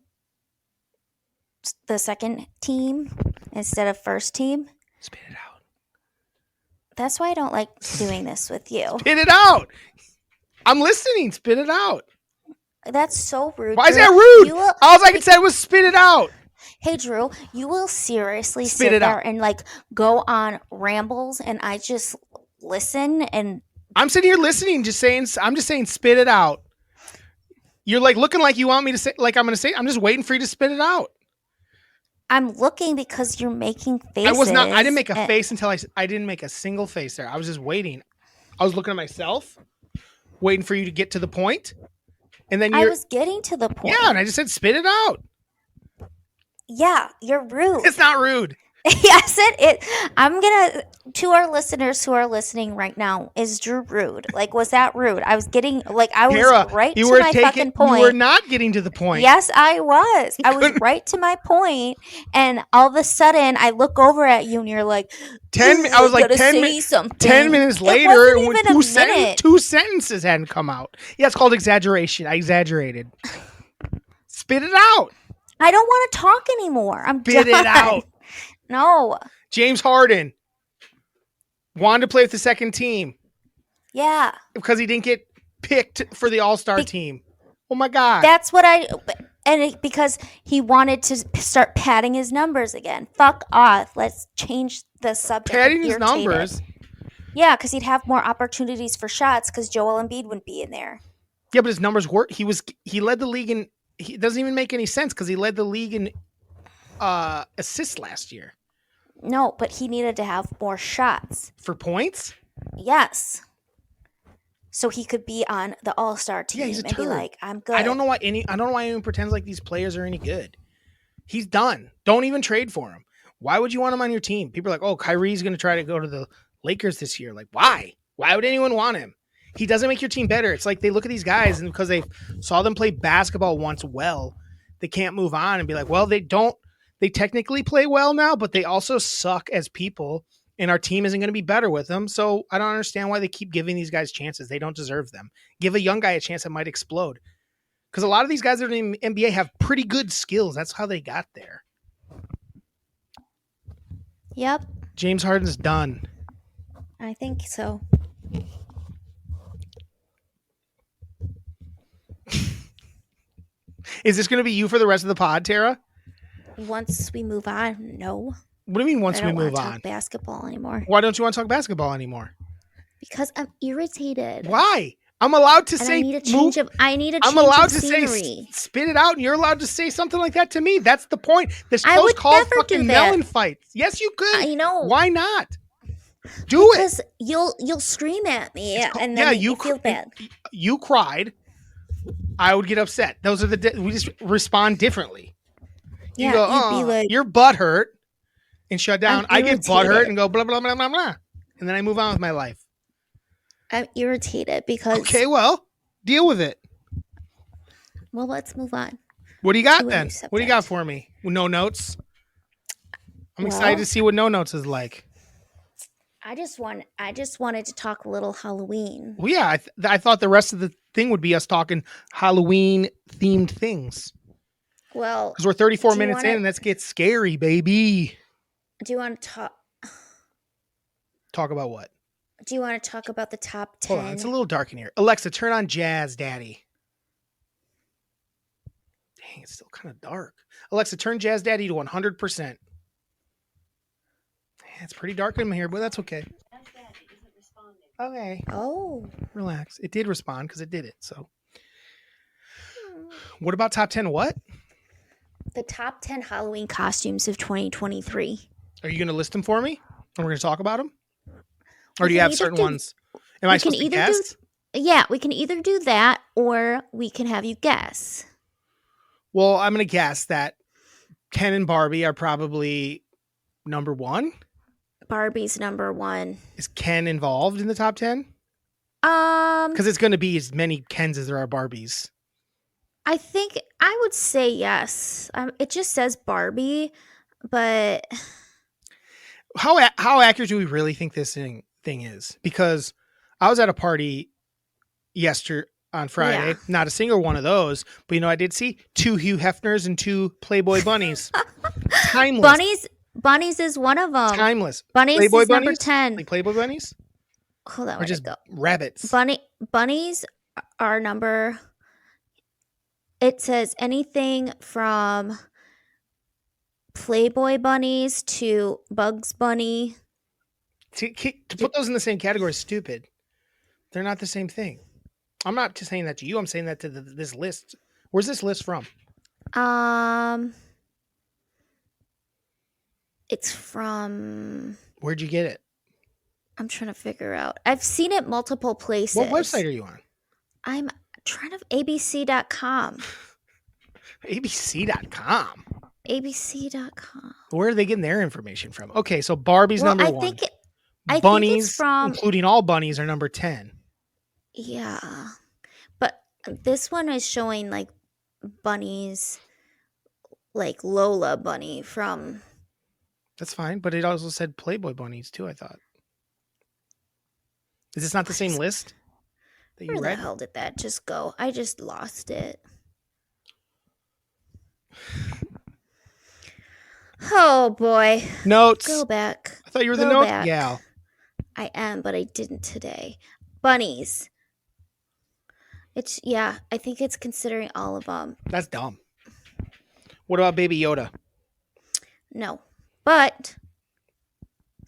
team instead of first team. Spit it out. That's why I don't like doing this with you. Spit it out. I'm listening. Spit it out. That's so rude. Why is Drew. that rude? You will- All I could say was spit it out. Hey Drew, you will seriously Spit sit it there out. and like go on rambles, and I just listen, and I'm sitting here listening, I'm just saying spit it out. You're like looking like you want me to say, like I'm going to say, I'm just waiting for you to spit it out. I'm looking because you're making faces. I didn't make a face until I didn't make a single face there. I was just waiting. I was looking at myself, waiting for you to get to the point. And then I was getting to the point. Yeah, and I just said spit it out. Yeah, you're rude. It's not rude. Yes, it. I'm gonna to our listeners who are listening right now. Is Drew rude? Like, was that rude? I was getting like I was Tara, right to my fucking point. You were not getting to the point. Yes, I was. I was right to my point, and all of a sudden, I look over at you, and you're like, I was like 10 minutes later, when two sentences hadn't come out. Yeah, it's called exaggeration. I exaggerated. Spit it out. I don't want to talk anymore. I'm Spit done. it out. No. James Harden wanted to play with the second team. Yeah. Because he didn't get picked for the All-Star team. Oh my God. That's what because he wanted to start padding his numbers again. Fuck off. Let's change the subject. Padding his numbers? Yeah, because he'd have more opportunities for shots because Joel Embiid wouldn't be in there. Yeah, but his numbers were, he led the league in, it doesn't even make any sense because he led the league in assists last year. No, but he needed to have more shots. For points? Yes. So he could be on the All-Star team. Yeah, he's a turd. Be like, I'm good. I don't know why anyone pretends like these players are any good. He's done. Don't even trade for him. Why would you want him on your team? People are like, oh, Kyrie's going to try to go to the Lakers this year. Like, why? Why would anyone want him? He doesn't make your team better. It's like they look at these guys, and because they saw them play basketball once well, they can't move on and be like, well, they technically play well now, but they also suck as people, and our team isn't going to be better with them. So I don't understand why they keep giving these guys chances. They don't deserve them. Give a young guy a chance that might explode. Because a lot of these guys that are in the NBA have pretty good skills. That's how they got there. Yep. James Harden's done. I think so. Is this going to be you for the rest of the pod, Tara? Once we move on, no. What do you mean once we move I don't want to on? talk basketball anymore. Why don't you want to talk basketball anymore? Because I'm irritated. Why? I'm allowed to and say. I need a change of. I'm allowed to scenery. say spit it out, and you're allowed to say something like that to me. That's the point. This I show's would called never fucking do that. MELLONfights. Yes, you could. I know. Why not? Do because you'll scream at me, and then you feel bad. You cried. I would get upset. Those are we just respond differently. You go, you'd be like, your butt hurt, and shut down. I get butt hurt irritated. and go blah blah blah blah blah, and then I move on with my life. I'm irritated because. Okay, well, deal with it. Well, let's move on. What do you got To a then? new subject. What do you got for me? No notes. I'm excited to see what no notes is like. I just wanted to talk a little Halloween. Well, yeah, I thought the rest of the thing would be us talking Halloween themed things. Well, Because we're 34 minutes in, and let's get scary, baby. do you want to talk? Talk about what? Do you want to talk about the top 10? Hold on, it's a little dark in here. Alexa, turn on Jazz Daddy. Dang, it's still kind of dark. Alexa, turn Jazz Daddy to 100%. It's pretty dark in here, but that's okay. Okay. Oh. Relax. It did respond because it did it. So, what about top 10? What? The top 10 Halloween costumes of 2023. Are you going to list them for me? And we're going to talk about them? Or We do you can have either certain do- ones? Am I we can supposed to either do- guess? Yeah, we can either do that or we can have you guess. Well, I'm going to guess that Ken and Barbie are probably number 1. Barbie's number 1. Is Ken involved in the top 10? Because it's going to be as many Kens as there are Barbies. I think I would say yes. It just says Barbie, but How accurate do we really think this thing is? Because I was at a party on Friday. Yeah. Not a single one of those, but I did see 2 Hugh Hefners and 2 Playboy bunnies. Timeless. Bunnies is one of them. Timeless. Bunnies Playboy is number bunnies? 10. Like Playboy bunnies? Hold on, Or where'd just it go? rabbits? Bunnies are number. It says anything from Playboy bunnies to Bugs Bunny. To put those in the same category is stupid. They're not the same thing. I'm not just saying that to you. I'm saying that to this list. Where's this list from? It's from. Where'd you get it? I'm trying to figure out. I've seen it multiple places. What website are you on? I'm trying to abc.com. ABC.com. abc.com. Where are they getting their information from? Okay, so Barbie's number 1. I Bunnies, think it's from. including all bunnies, are number 10. Yeah. But this one is showing like bunnies, like Lola Bunny from. That's fine, but it also said Playboy bunnies too, I thought. Is this not the same list that you Where the read? hell did that just go? I just lost it. Oh boy. Notes. Go back. I thought you were the Go note back. gal. I am, but I didn't today. Bunnies. I think it's considering all of them. That's dumb. What about Baby Yoda? No. But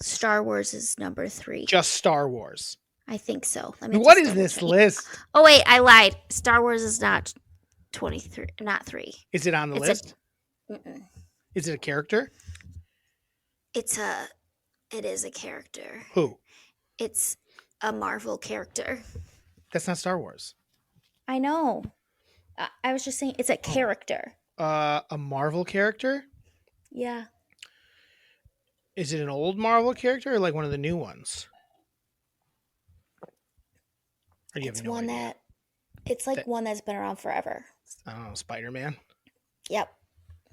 Star Wars is number 3. Just Star Wars. I think so. Let me What just is this double-check. list? Oh wait, I lied. Star Wars is not 23, not 3. Is it on the It's list? Mm-mm. Is it a character? It is a character. Who? It's a Marvel character. That's not Star Wars. I know. I was just saying it's a character. A Marvel character? Yeah. Is it an old Marvel character or like one of the new ones? Or do you It's have no one idea? it's like one that's been around forever. I don't know, Spider-Man? Yep.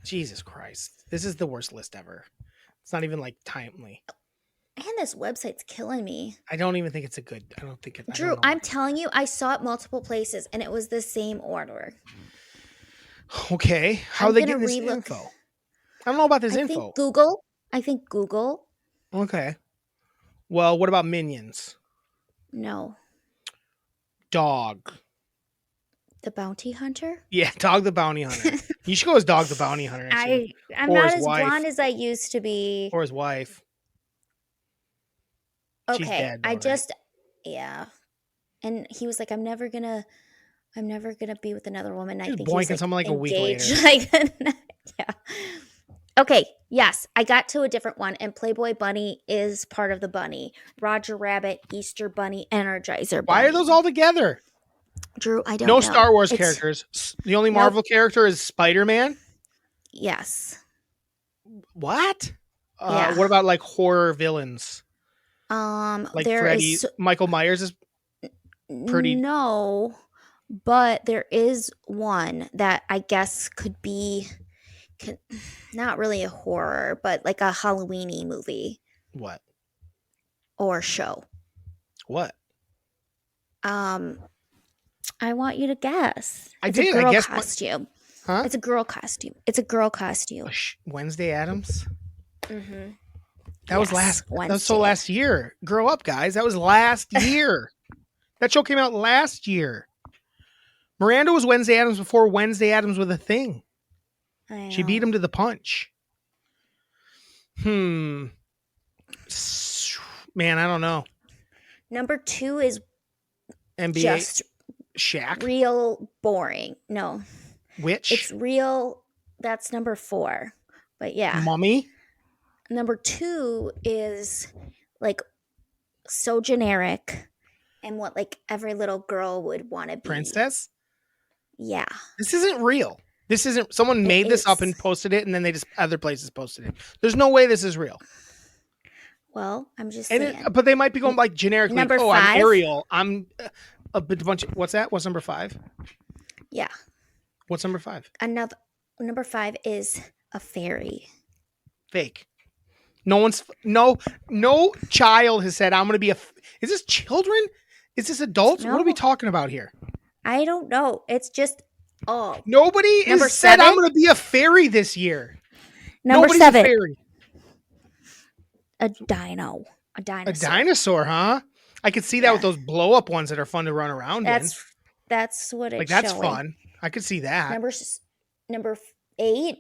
Jesus Christ. This is the worst list ever. It's not even like timely. And this website's killing me. I don't even think it's I don't think it. Drew, I'm telling you, I saw it multiple places and it was the same order. Okay. How are I'm they gonna getting this relook. info? I don't know about this I info. think Google. Okay. Well, what about Minions? No. Dog. The Bounty Hunter? Yeah, Dog the Bounty Hunter. You should go as Dog the Bounty Hunter. Actually. I'm Or not his as wife. blonde as I used to be. Or his wife. She's Okay. dead, though, right? Yeah. And he was like, I'm never gonna be with another woman. I Just think he was boinking like, someone like a week engaged. later. Yeah. Okay, yes, I got to a different one, and Playboy Bunny is part of the bunny. Roger Rabbit, Easter Bunny, Energizer Bunny. Why are those all together? Drew, I don't know. No Star Wars It's- characters. The only Nope. Marvel character is Spider-Man? Yes. What? Yeah. What about like horror villains? Like there Freddy? is Michael Myers is pretty- No, but there is one that I guess could be not really a horror, but like a Halloween-y movie what? or show. What? I want you to guess. I It's did. a I girl guessed costume. Huh? It's a girl costume. It's a girl costume. Wednesday Addams? Mm-hmm. That was Yes, that was so Wednesday. last year. Grow up, guys. That was last year. That show came out last year. Miranda was Wednesday Addams before Wednesday Addams was a thing. She beat him to the punch. Man, I don't know. Number 2 is NBA just Shaq? real boring. No, Which? it's real That's number 4. But yeah. Mummy? Number 2 is like so generic and what like every little girl would want to be. Princess? Yeah, This isn't real. This isn't. Someone it made this up is. and posted it, and then they just other places posted it. There's no way this is real. Well, I'm just And saying. but they might be going like generic, like, Number oh, I'm 5? Ariel. I'm a bunch. What's that? What's number 5? Yeah. What's number 5? Another number 5 is a fairy. Fake. No child has said I'm going to be a. Is this children? Is this adults? What are we No. talking about here? I don't know. It's just Nobody Number has said I'm 7? going to be a fairy this year. Number Nobody's 7. a fairy. A dino. A A dinosaur. dinosaur, huh? I could see that with those blow up ones that are fun to run around That's what in. it's Like, that's showing. fun. I could see that. Number 8,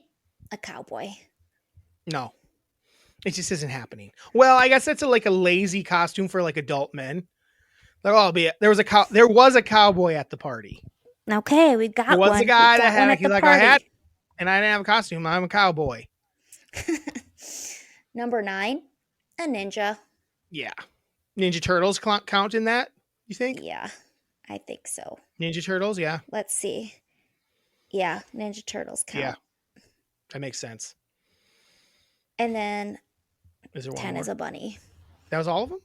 a cowboy. No, it just isn't happening. Well, I guess that's like a lazy costume for like adult men. Like, oh, there was a cowboy at the party. Okay, we got There was one. a guy we got that had one a at the like party. a hat, and I didn't have a costume. I'm a cowboy. Number 9, a ninja. Yeah, Ninja Turtles count in that. You think? Yeah, I think so. Ninja Turtles, yeah, Let's see. Yeah, Ninja Turtles count. yeah, that makes sense. And then Is there one 10 more? is a bunny. That was all of them.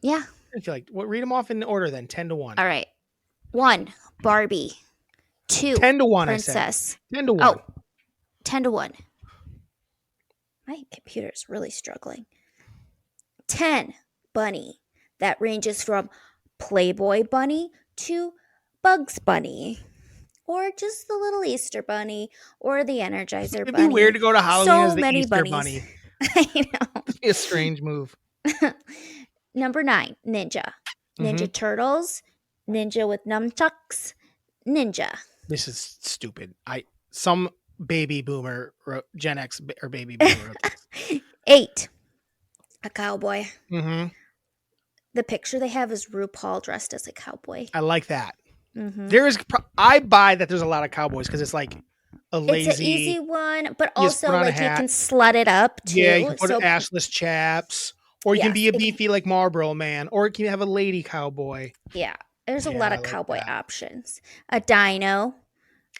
Yeah. I feel like read them off in order then. 10 to 1. All right. 1, Barbie. 2, 10 to 1. Princess. I said 10 to 1. Oh, 10 to 1. My computer's really struggling. 10, Bunny. That ranges from Playboy Bunny to Bugs Bunny. Or just the little Easter Bunny. Or the Energizer It'd Bunny. be weird to go to Halloween as the many Easter bunnies. Bunny. I know. It'd be a strange move. Number 9, Ninja. Ninja Turtles. Ninja with nunchucks. Ninja. This is stupid. Some baby boomer Gen X or baby boomer wrote this. 8, a cowboy. Mm-hmm. The picture they have is RuPaul dressed as a cowboy. I like that. Mm-hmm. I buy that there's a lot of cowboys because it's like a lazy. It's an easy one, but you just also put on a like you hat. can slut it up too. Yeah, you can put so ashless chaps, or you can Yes, be a it can- beefy like Marlboro Man, or it can have a lady cowboy. yeah, there's a Yeah, lot I of like cowboy that. options. A dino,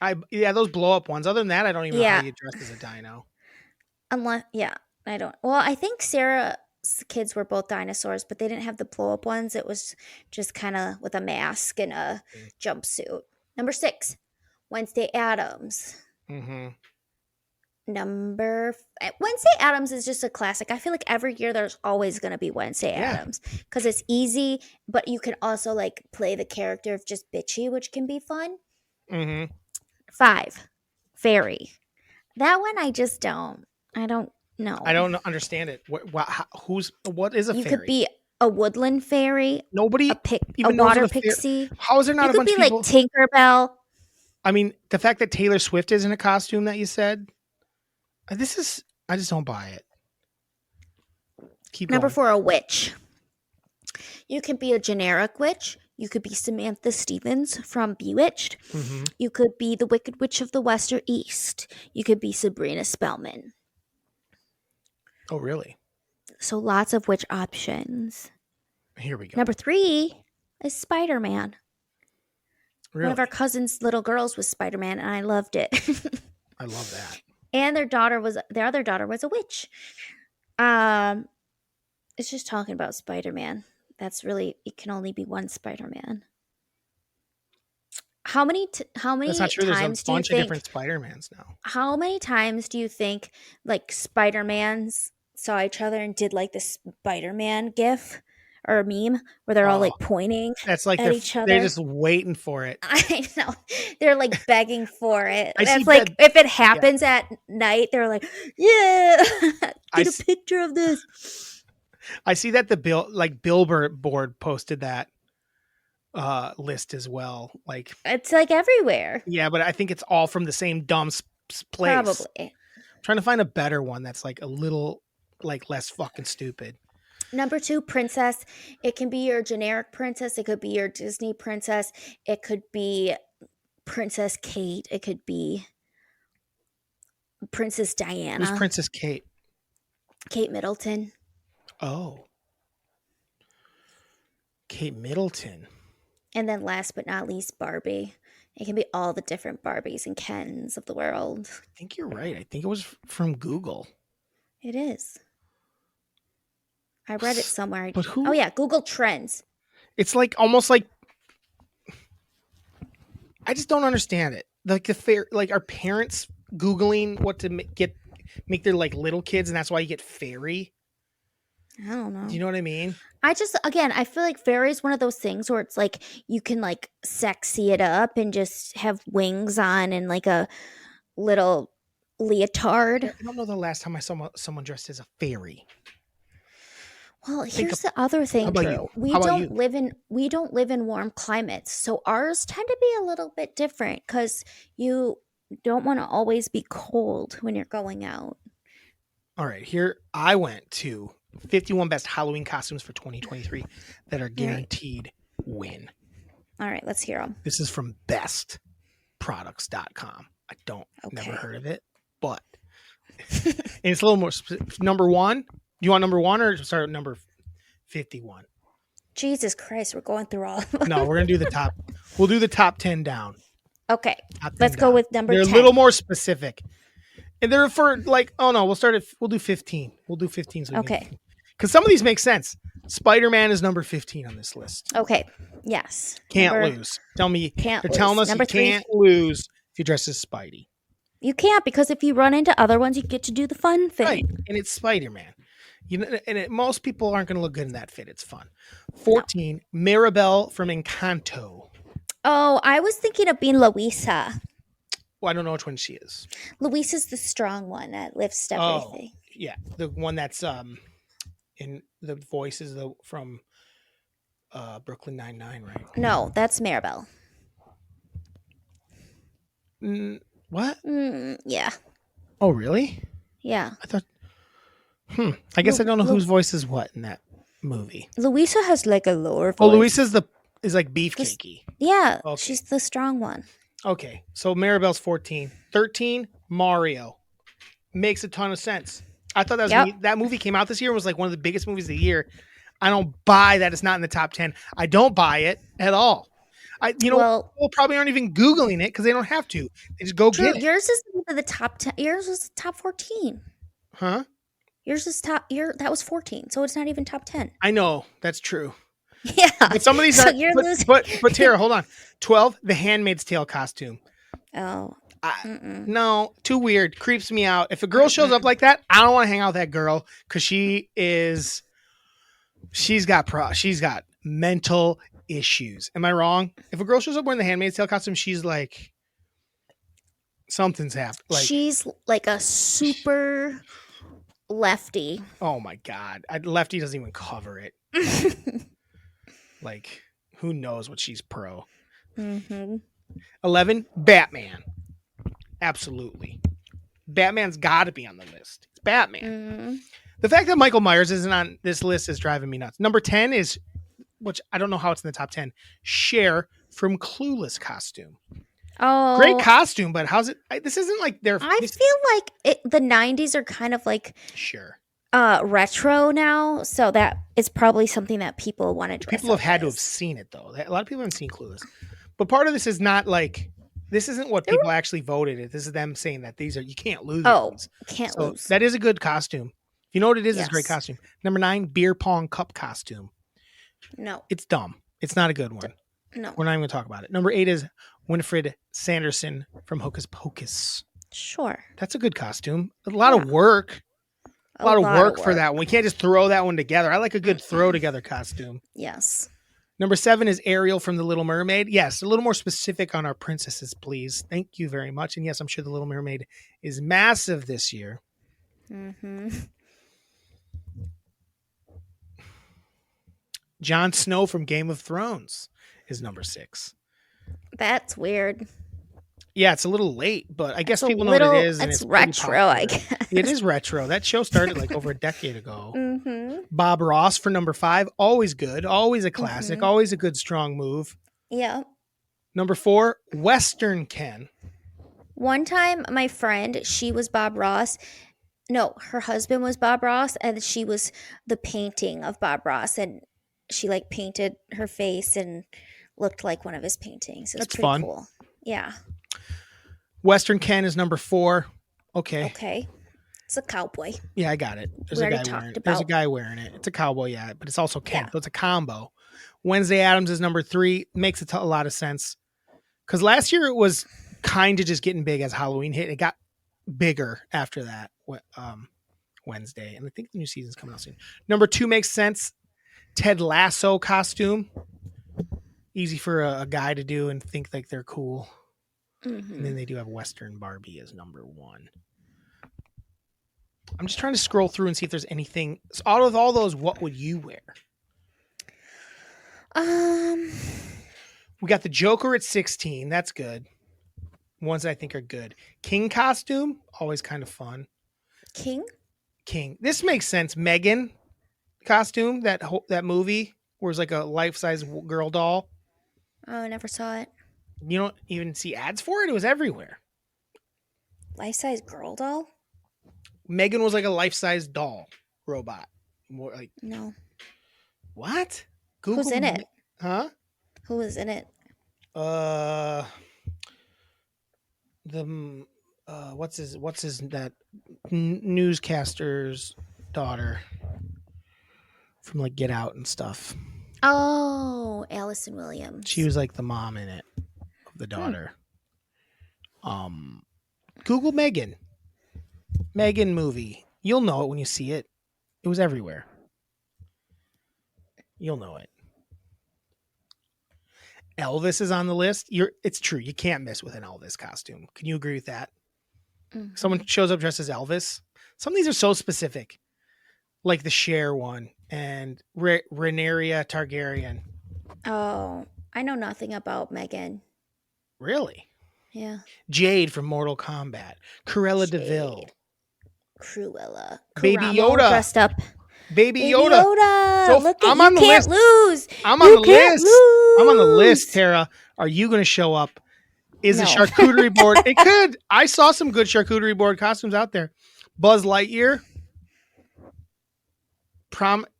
Those blow up ones. Other than that, I don't even know Yeah. how you dress as a dino. I don't. Well, I think Sarah's kids were both dinosaurs, but they didn't have the blow up ones. It was just kind of with a mask and a jumpsuit. Number 6, Wednesday Addams. Mm-hmm. Wednesday Addams is just a classic. I feel like every year there's always going to be Wednesday Yeah. Addams because it's easy, but you can also like play the character of just bitchy, which can be fun. Mm-hmm. 5, Fairy. That one I just don't. I don't know. I don't understand it. What is a You fairy? could be a woodland fairy, Nobody a even knows water what a pixie. How is there not You a could bunch be of like people? Tinkerbell. I mean, the fact that Taylor Swift is in a costume that you said, I just don't buy it. Keep Number going. 4, a witch. You could be a generic witch. You could be Samantha Stevens from Bewitched. Mm-hmm. You could be the Wicked Witch of the West or East. You could be Sabrina Spellman. Oh, really? So lots of witch options. Here we go. Number 3 is Spider-Man. Really? One of our cousin's little girls was Spider-Man, and I loved it. I love that. And their other daughter was a witch. It's just talking about Spider-Man. It can only be one Spider-Man. How many That's not true. There's times a do you bunch of think? different Spider-Mans now. How many times do you think like Spider-Mans saw each other and did like this Spider-Man gif or meme where they're all like pointing That's like at each other? they're just waiting for it. I know. They're like begging for it. I That's see like if it happens at night, they're like, yeah, get a picture of this. I see that the Billboard posted that list as well. Like, It's like everywhere. yeah, but I think it's all from the same dumb place. Probably. I'm trying to find a better one that's like a little like less fucking stupid. Number 2, princess. It can be your generic princess. It could be your Disney princess. It could be Princess Kate. It could be Princess Who's Diana, Princess Kate? Kate Middleton, Oh, Kate Middleton. and then last but not least, Barbie. It can be all the different Barbies and Kens of the world. I think you're right. I think it was from Google. It is. I read it somewhere. But who? Oh yeah, Google Trends. It's like almost like I just don't understand it. Like are parents Googling what to make their like little kids, and that's why you get fairy. I don't know. Do you know what I mean? I feel like fairy is one of those things where it's like you can like sexy it up and just have wings on and like a little leotard. I don't know the last time I saw someone dressed as a fairy. Well, here's the other thing, about Drew. you? We How about don't you? live in warm climates, so ours tend to be a little bit different because you don't want to always be cold when you're going out. All right, here I went to 51 best Halloween costumes for 2023 that are guaranteed win. All right, let's hear them. This is from bestproducts.com. I never heard of it, but and it's a little more number one. Do you want number one or start at number 51? Jesus Christ, we're going through all of them. No, we're gonna do the top. We'll do the top 10 down. Okay, Top 10 let's go down. with number They're 10. a little more specific, and they're for like. Oh no, we'll do 15. We'll do 15. So Okay. Because some of these make sense. Spider-Man is number 15 on this list. Okay, yes. Can't lose. Tell me. Can't They're lose. telling us Number you can't lose if you dress as Spidey. You can't, because if you run into other ones, you get to do the fun thing. Right, and it's Spider-Man. You know, and most people aren't going to look good in that fit. It's fun. 14, Mirabelle from Encanto. Oh, I was thinking of being Louisa. Well, I don't know which one she is. Louisa's the strong one that lifts everything. Oh, yeah, the one that's in the voices from Brooklyn Nine-Nine, right? No, that's Maribel. What? Yeah. Oh, really? Yeah. I thought. I guess I don't know whose voice is what in that movie. Louisa has like a lower voice. Oh, Louisa's is like beefcakey. Yeah, Okay. she's the strong one. Okay, so Maribel's 14. 13, Mario. Makes a ton of sense. I thought that movie came out this year and was like one of the biggest movies of the year. I don't buy that it's not in the top 10. I don't buy it at all. People probably aren't even Googling it because they don't have to. They just go get it. Yours is the top 10. Yours was top 14. Huh? Yours is that was 14, so it's not even top 10. I know, that's true. Yeah. But some of these So are you're losing. But Tara, hold on. 12, the Handmaid's Tale costume. Oh. No, too weird. Creeps me out. If a girl shows up like that, I don't want to hang out with that girl because she's got mental issues. Am I wrong? If a girl shows up wearing the Handmaid's Tale costume, she's like something's happened. Like, she's like a super lefty. Oh my god, lefty doesn't even cover it. Like, who knows what she's pro? 11, Batman. Absolutely. Batman's got to be on the list. It's Batman. The fact that Michael Myers isn't on this list is driving me nuts. Number 10 is, which I don't know how it's in the top 10, Cher from Clueless costume. Oh. Great costume, but how's it? This isn't like their. I feel like the 90s are kind of like Sure. Retro now, so that is probably something that people want to dress People have up had to as. have seen it, though. A lot of people haven't seen Clueless. But part of this is not like, this isn't what people actually voted it. This is them saying that you can't lose. Can't So lose. that is a good costume. If you know what it is, it's a great Yes. costume. Number 9, beer pong cup costume. No. It's dumb. It's not a good one. No. We're not even going to talk about it. Number 8 is Winifred Sanderson from Hocus Pocus. Sure. That's a good costume. A lot of work. A lot of work for that one. We can't just throw that one together. I like a good throw together costume. Yes. Number 7 is Ariel from The Little Mermaid. Yes, a little more specific on our princesses, please. Thank you very much. And yes, I'm sure The Little Mermaid is massive this year. Jon Snow from Game of Thrones is number 6. That's weird. Yeah, it's a little late, but I guess It's a people know what little- it is. And it's it's pretty retro, I popular. guess. It is retro. That show started like over a decade ago. Bob Ross for number 5. Always good. Always a classic. Always a good, strong move. Yeah. Number 4, Western Ken. One time, my friend, she was Bob Ross. No, her husband was Bob Ross, and she was the painting of Bob Ross, and she like painted her face and looked like one of his paintings. It was That's pretty fun. cool. Yeah. Western Ken is number 4. Okay. Okay. It's a cowboy. Yeah, I got it. We already talked There's a about. guy wearing it. It's a cowboy, yeah, but it's also Ken. Yeah. So it's a combo. Wednesday Adams is number 3. Makes a lot of sense. Because last year it was kind of just getting big as Halloween hit. It got bigger after that Wednesday. And I think the new season's coming out soon. Number 2 makes sense. Ted Lasso costume. Easy for a guy to do and think like they're cool. And then they do have Western Barbie as number 1. I'm just trying to scroll through and see if there's anything. So out of all those, what would you wear? We got the Joker at 16. That's good. Ones that I think are good. King costume, always kind of fun. King. This makes sense. Megan costume, that movie where it's like a life-size girl doll. Oh, I never saw it. You don't even see ads for it. It was everywhere. Life-size girl doll? Megan was like a life-size doll robot. More like No. what? Who's in it? Huh? Who was in it? What's his that newscaster's daughter from like Get Out and stuff. Oh, Allison Williams. She was like the mom in it of the daughter. Google Megan movie. You'll know it when you see it. It was everywhere. You'll know it. Elvis is on the list. It's true. You can't miss with an Elvis costume. Can you agree with that? Mhm. Someone shows up dressed as Elvis. Some of these are so specific, like the Cher one and Rhaenyra Targaryen. Oh, I know nothing about Megan. Really? Yeah. Jade from Mortal Kombat. Cruella Jade. DeVille. Cruella. Baby Karamo Yoda. dressed up. Baby Baby Yoda. Yoda. So Look, I'm you on the can't list. lose. I'm on You the can't list. I'm on the list, lose. Tara. Are you going to show up? Is No. a charcuterie board? It could. I saw some good charcuterie board costumes out there. Buzz Lightyear.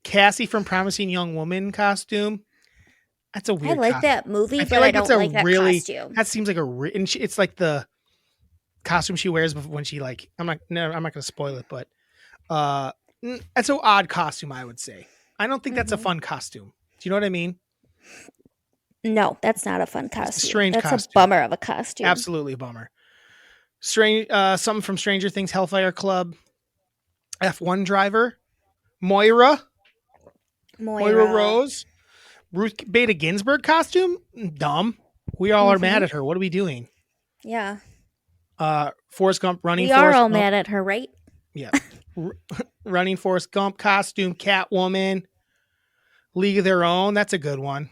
Cassie from Promising Young Woman costume. That's a I weird like costume. that movie, I but feel like I that's don't a like that really costume. that seems like it's like the costume she wears when she like I'm not going to spoil it, but that's an odd costume, I would say. I don't think that's a fun costume. Do you know what I mean? No, that's not a fun costume. It's a strange that's costume. a bummer of a costume. Absolutely a bummer. Strange. Something from Stranger Things, Hellfire Club, F1 driver, Moira Rose, Ruth Bader Ginsburg costume. Dumb. We all are mad at her. What are we doing? Yeah. Forrest Gump running. We are all mad at her, right? Yeah. Running Forrest Gump costume, Catwoman, League of Their Own. That's a good one.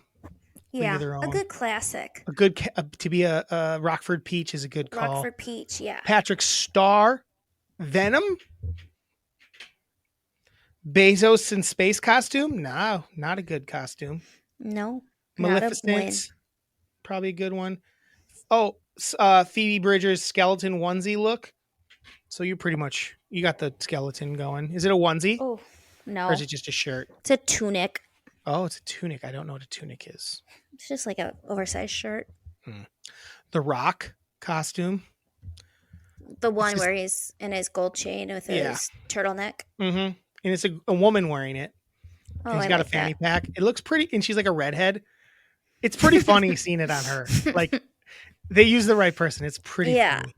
Yeah, Their Own. a good classic. A good to be a Rockford Peach is a good call. Rockford Peach, yeah. Patrick Starr, Venom, Bezos in space costume. No, not a good costume. No, Maleficent, probably a good one. Oh, Phoebe Bridgers skeleton onesie look. So you got the skeleton going. Is it a onesie? Oh, no. Or is it just a shirt? It's a tunic. Oh, it's a tunic. I don't know what a tunic is. It's just like an oversized shirt. The Rock costume. The one where he's in his gold chain with his turtleneck. Mm-hmm. And it's a woman wearing it. Oh, and he's got a fanny pack. It looks pretty, and she's like a redhead. It's pretty funny seeing it on her. Like they use the right person. It's pretty funny.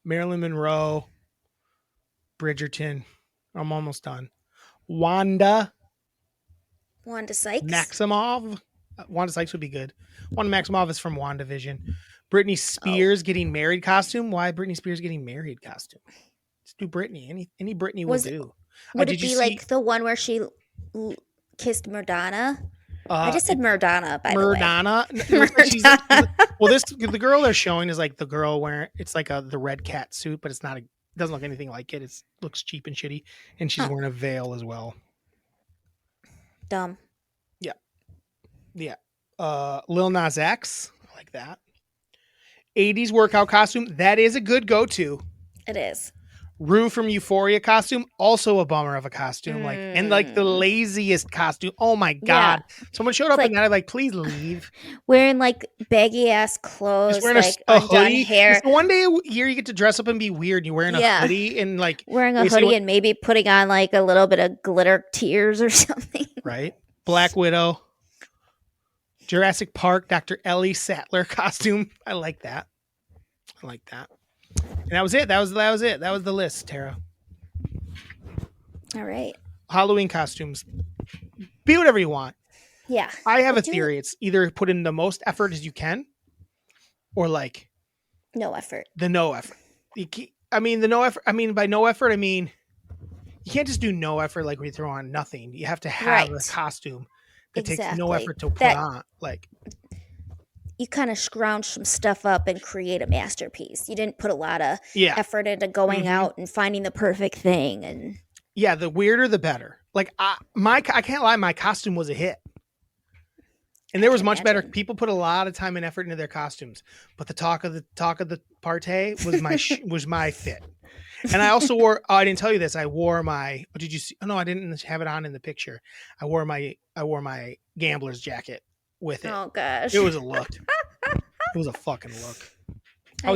Marilyn Monroe, Bridgerton. I'm almost done. Wanda Sykes. Maximoff. Wanda Sykes would be good. Wanda Maximoff is from WandaVision. Britney Spears getting married costume. Why Britney Spears getting married costume? Let's do Britney. Any Britney will do. Would it be like the one where she kissed Murdana? I just said Murdana, by the way. Murdana. Well, the girl they're showing is like the girl wearing, it's like the red cat suit, but it's not doesn't look anything like it. It looks cheap and shitty, and she's wearing a veil as well. Dumb. Yeah. Lil Nas X, I like that. 80s workout costume, that is a good go-to. It is. Rue from Euphoria costume, also a bummer of a costume. Like, and like the laziest costume. Oh my God. Someone showed up like- in that. I'm like, please leave. Wearing like baggy ass clothes, Just wearing like a undone hoodie. hair. It's the one day a year you get to dress up and be weird. You're wearing a hoodie and like wearing a hoodie and maybe putting on like a little bit of glitter tears or something. Right. Black Widow. Jurassic Park, Dr. Ellie Sattler costume. I like that. And that was it. That was it. That was the list, Tara. All right. Halloween costumes. Be whatever you want. Yeah. I have a theory. It's either put in the most effort as you can or like no effort. The no effort. The no effort. By no effort, I mean you can't just do no effort like we throw on nothing. You have to have a costume that takes no effort to put on. Like you kind of scrounge some stuff up and create a masterpiece. You didn't put a lot of effort into going out and finding the perfect thing. And yeah, the weirder the better. Like I can't lie, my costume was a hit. And there was much better. People put a lot of time and effort into their costumes, but the talk of the party was my was my fit. And I also wore. Oh, I didn't tell you this. I wore my. Did you see? Oh, no, I didn't have it on in the picture. I wore my gambler's jacket with it. Oh gosh, it was a look. It was a fucking look. Are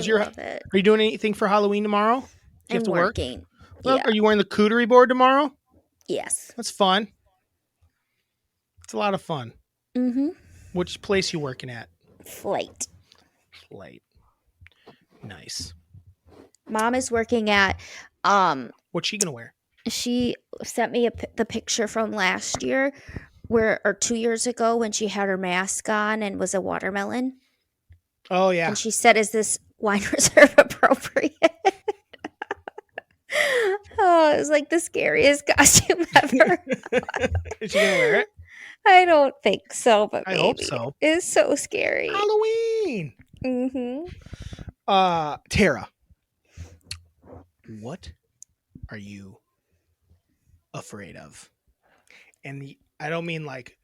you doing anything for Halloween tomorrow? Do you have to working. Work? Well, are you wearing the cootery board tomorrow? Yes. That's fun. It's a lot of fun. Mm-hmm. Which place you working at? Flight. Nice. Mom is working at what's she gonna wear? She sent me the picture from last year or 2 years ago when she had her mask on and was a watermelon. Oh yeah. And she said, "Is this wine reserve appropriate?" Oh, it was like the scariest costume ever. Is she gonna wear it? I don't think so, but I hope so. It's so scary. Halloween. Mm-hmm. Tara, what are you afraid of? And I don't mean like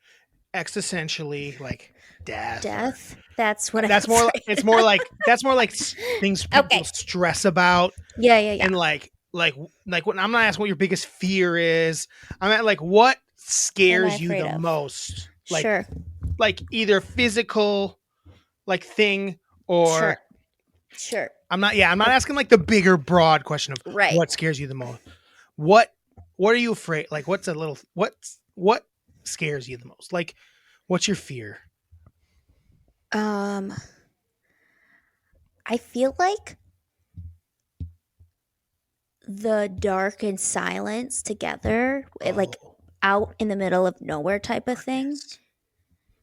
existentially, like death. That's what. That's more. It's more like that's more like things people stress about. Yeah. And like when I'm not asking what your biggest fear is, I'm at like what scares you the most. Like, sure. Like either physical, like thing or. Sure. I'm not asking like the bigger, broad question of what scares you the most. What are you afraid? Like, what scares you the most? Like, what's your fear? I feel like the dark and silence together, like out in the middle of nowhere type of thing.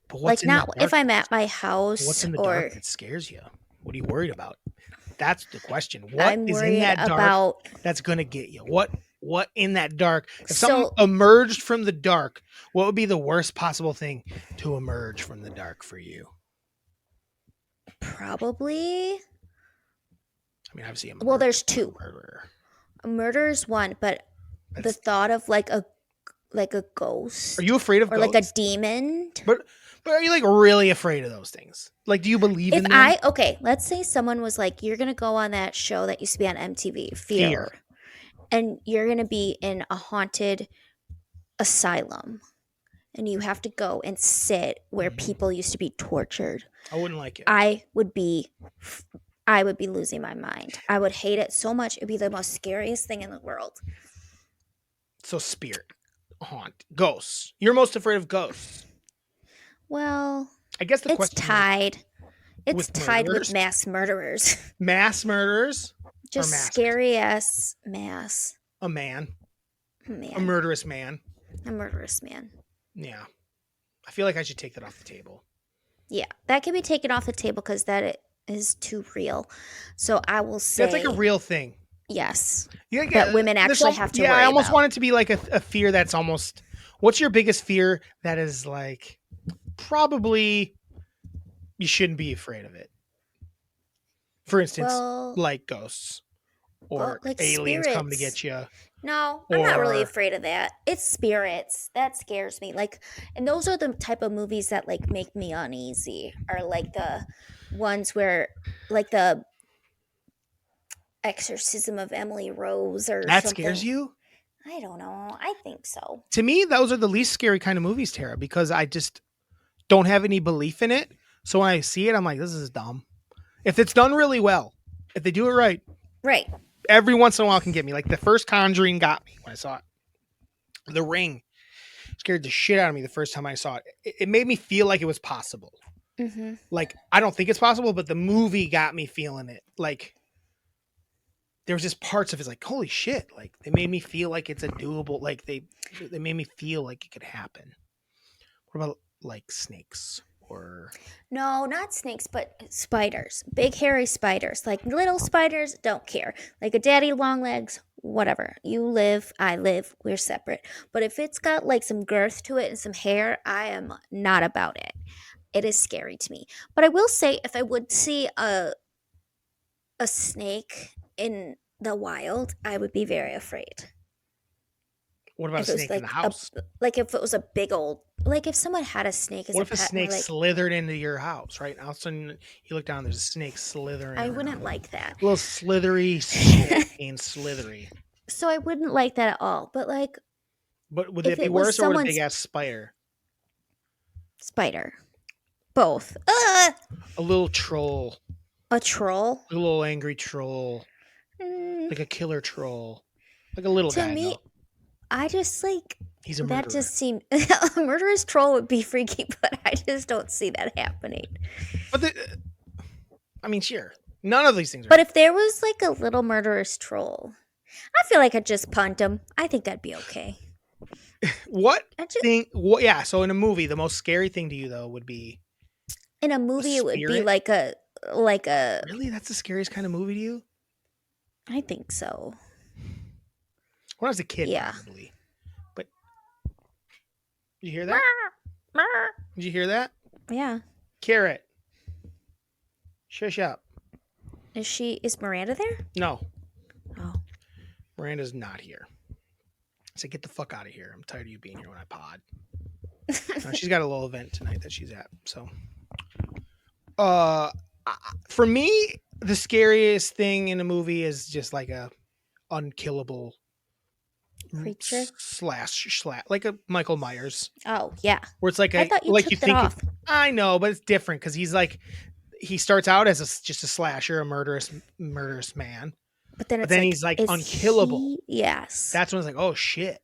But like not if I'm at my house. What's in the dark that scares you? What are you worried about? That's the question. I'm is in that dark that's going to get you? What in that dark? If something emerged from the dark, what would be the worst possible thing to emerge from the dark for you? Probably. I mean, obviously, there's two. A murder is one, but the thought of like a ghost. Are you afraid of ghosts? Like a demon? But are you like really afraid of those things? Like, do you believe in them? Let's say someone was like, you're going to go on that show that used to be on MTV, Fear. And you're going to be in a haunted asylum. And you have to go and sit where people used to be tortured. I wouldn't like it. I would be losing my mind. I would hate it so much. It'd be the most scariest thing in the world. So spirit, haunt, ghosts. You're most afraid of ghosts. Well, I guess the question it's tied with mass murderers. Mass murderers? Just scary ass mass. A man. A murderous man. A murderous man. Yeah. I feel like I should take that off the table. Yeah, that can be taken off the table because that is too real. So I will say that's like a real thing. Yes. Yeah, that women actually have to worry I almost about. want it to be like a fear that's almost. What's your biggest fear that is like probably you shouldn't be afraid of it? For instance, like ghosts or like aliens spirits. come to get you. No, I'm not really Or afraid of that. It's spirits. That scares me. Like, and those are the type of movies that like make me uneasy. Are like the ones where like the Exorcism of Emily Rose or that scares something. you? I don't know. I think so. To me, those are the least scary kind of movies, Tara, because I just don't have any belief in it. So when I see it, I'm like, this is dumb. If it's done really well, if they do it right, Right. every once in a while can get me. Like the first Conjuring got me when I saw it. The Ring scared the shit out of me the first time I saw it. It made me feel like it was possible. Mm-hmm. Like, I don't think it's possible, but the movie got me feeling it. Like, there was just parts of it like, holy shit. Like, they made me feel like it's a doable, like, they made me feel like it could happen. What about, like, snakes? Or No, not snakes, but spiders. Big hairy spiders. Like little spiders, don't care. Like a daddy long legs, whatever. You live, I live, we're separate. But if it's got like some girth to it and some hair, I am not about it. It is scary to me. But I will say if I would see a snake in the wild, I would be very afraid. what about a If it was snake in the like house? like if it was a big old like if someone had a snake as What a if a pet and we're snake like, slithered into your house, right? All of a sudden, you look down, there's a snake slithering. I around. wouldn't like that. A little slithery snake being slithery. So I wouldn't like that at all. But like But would if it be it was worse or would a someone's big ass spider? spider, both. A little troll. A troll. A little angry troll. Mm, Like a killer troll. Like a little to guy, me, though. I just like He's a that. murderer. Just seemed a murderous troll would be freaky, but I just don't see that happening. But I mean, sure. None of these things are. But if there was like a little murderous troll, I feel like I'd just punt him. I think that'd be okay. What I just, thing? Yeah, so in a movie, the most scary thing to you, though, would be. in a movie, it would be spirit? like a. Really? That's the scariest kind of movie to you? I think so. When I was a kid, Yeah. probably. But. Did you hear that? Did you hear that? Yeah. Carrot. Shush up. Is Miranda there? No, Oh. Miranda's not here. I said, get the fuck out of here. I'm tired of you being here when I pod. She's got a little event tonight that she's at. So, for me, the scariest thing in a movie is just like a unkillable Creature? slash, like a Michael Myers, Oh, yeah. where it's like I thought you like took you that think. off. I know, but it's different because he's like, he starts out as just a slasher, a murderous man. But then But it's then like, he's like is unkillable. Yes. That's when it's like, oh shit.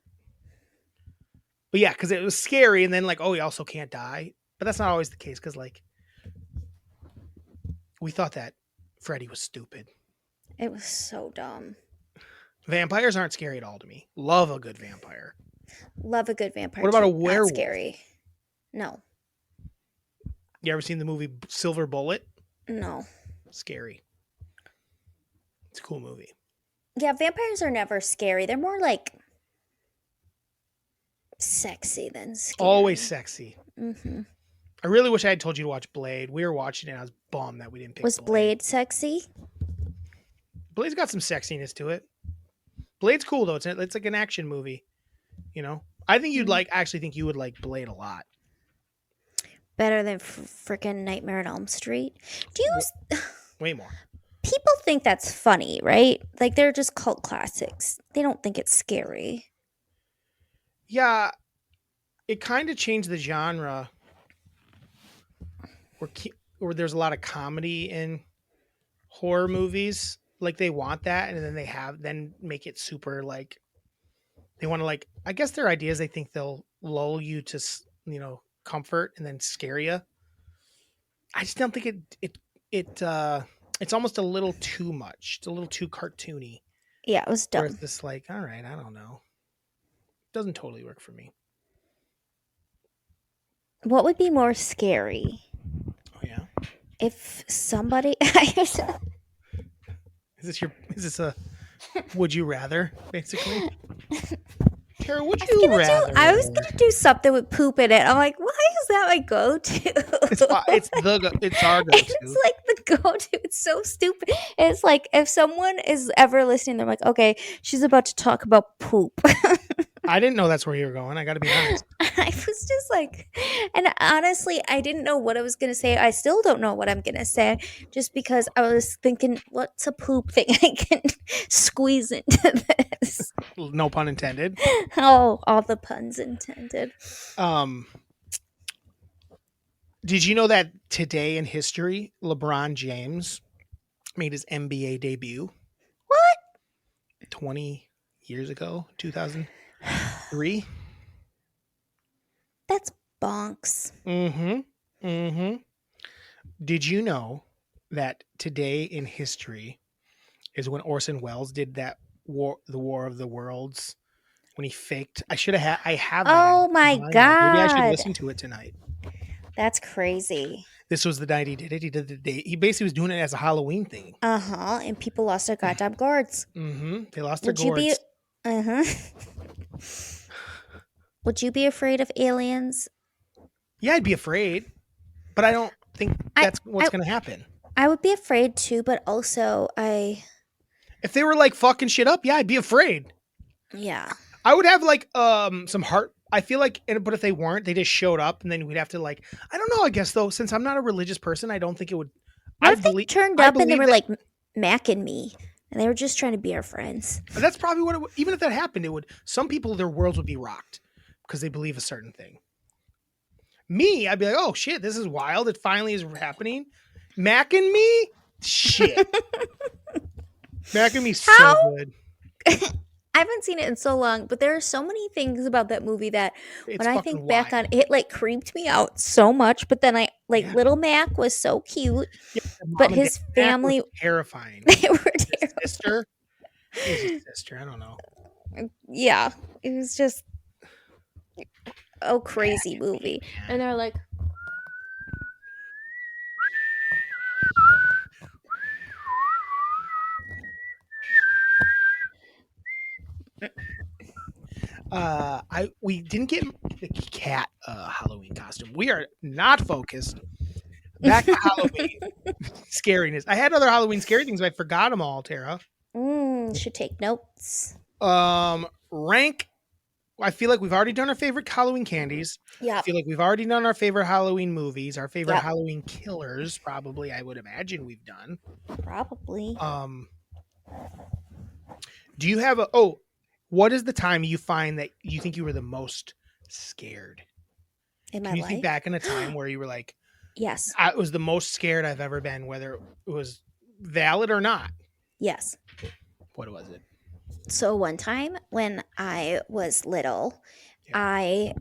But yeah, because it was scary, and then like, oh, he also can't die. But that's not always the case, because like, we thought that Freddy was stupid. It was so dumb. Vampires aren't scary at all to me. Love a good vampire. Love a good vampire. What about a too. Not werewolf? scary. No. You ever seen the movie Silver Bullet? No. Scary. It's a cool movie. Yeah, vampires are never scary. They're more like sexy than scary. Always sexy. Mm-hmm. I really wish I had told you to watch Blade. We were watching it, and I was bummed that we didn't pick Was Blade sexy? Blade's got some sexiness to it. Blade's cool though. It's like an action movie. You know, I think you'd like. Actually, think you would like Blade a lot. Better than freaking Nightmare on Elm Street? Do you? Way more. People think that's funny, right? Like they're just cult classics. They don't think it's scary. Yeah, it kind of changed the genre. Where there's a lot of comedy in horror movies. Like they want that, and then then make it super like. They want to like. I guess their ideas. They think they'll lull you to comfort and then scare you. I just don't think it's almost a little too much. It's a little too cartoony. Yeah, it was Where dumb. it's just like, all right, I don't know. Doesn't totally work for me. What would be more scary Oh yeah. if somebody? Is this a would you rather, basically? Tara, would I you rather? I was gonna do something with poop in it. I'm like, why is that my go-to? It's our go-to. It's like the go to. It's so stupid. It's like if someone is ever listening, they're like, okay, she's about to talk about poop. I didn't know that's where you were going. I got to be honest. I was just like, and honestly, I didn't know what I was going to say. I still don't know what I'm going to say just because I was thinking, what's a poop thing I can squeeze into this? No pun intended. Oh, all the puns intended. Um, did you know that today in history, LeBron James made his NBA debut What? 20 years ago, 2003? That's bonks. Mm-hmm. Mm-hmm. Did you know that today in history is when Orson Welles did that the War of the Worlds when he faked? I should have I have that Oh on my vinyl. Maybe I should God. listen to it tonight. That's crazy. This was the night he did it. He did the day. He basically was doing it as a Halloween thing. Uh-huh. And people lost their goddamn guards. Mm-hmm. They lost their Would you be gourds. uh-huh. Would you be afraid of aliens? Yeah, I'd be afraid, but I don't think I that's what's I, going to happen. I would be afraid too, but also If they were like fucking shit up, yeah, I'd be afraid. yeah. I would have like some heart. I feel like, but if they weren't, they just showed up, and then we'd have to like. I don't know. I guess though, since I'm not a religious person, I don't think it would. What I if they believe turned I up and they believe were that like macking me and they were just trying to be our friends? that's probably what it would. Even if that happened, it would. Some people, their worlds would be rocked because they believe a certain thing. Me, I'd be like, oh shit, this is wild. It finally is happening. Macking me, shit. Macking me so How? good. I haven't seen it in so long, but there are so many things about that movie that It's when I fucking think back on wild. it, like creeped me out so much. But then I like Yeah. little Mac was so cute, Yeah, the mom but and dad his Mac was family terrifying. they were His terrible. sister, it was his sister. I don't know. Yeah, it was just crazy movie. And they're like, We didn't get the cat Halloween costume. We are not focused. Back to Halloween scariness. I had other Halloween scary things, but I forgot them all. Tara, should take notes. rank. I feel like we've already done our favorite Halloween candies. I Yep. feel like we've already done our favorite Halloween movies, our favorite Yep. Halloween killers. Probably, I would imagine we've done. Probably. Do you have a? Oh, what is the time you find that you think you were the most scared? In my Can you life. think back in a time where you were like, Yes. I was the most scared I've ever been, whether it was valid or not? Yes. What was it? So one time when I was little, Yeah.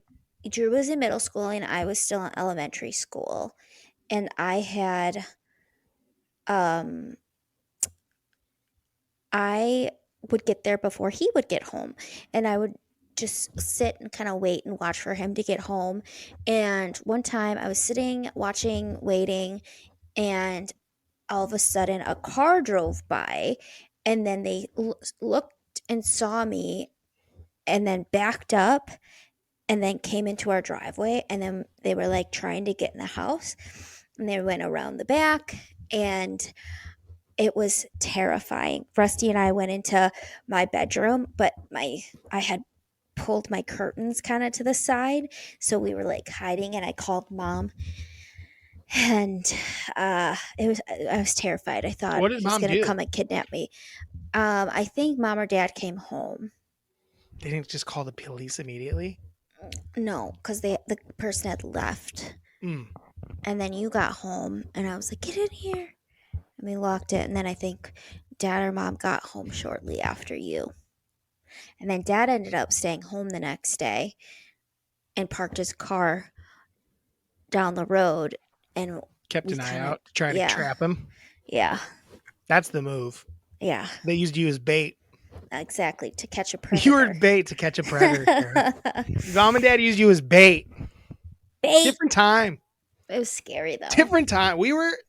Drew was in middle school and I was still in elementary school, and I would get there before he would get home, and I would just sit and kind of wait and watch for him to get home. And one time I was sitting, watching, waiting, and all of a sudden a car drove by, and then they looked and saw me and then backed up and then came into our driveway, and then they were like trying to get in the house, and they went around the back, and it was terrifying. Rusty and I went into my bedroom, but I had pulled my curtains kind of to the side, so we were like hiding, and I called mom, and I was terrified. I thought What did he was mom gonna do? come and kidnap me. I think mom or dad came home. They didn't just call the police immediately. No, because the person had left. Mm. And then you got home, and I was like, get in here. And we locked it. And then I think dad or mom got home shortly after you. And then dad ended up staying home the next day and parked his car down the road. And Kept we an eye kinda- out to try to yeah. trap him. Yeah. That's the move. Yeah. They used you as bait. Exactly. To catch a predator. You were bait to catch a predator. Tara. Mom and dad used you as bait. Bait. Different time. It was scary, though. Different time.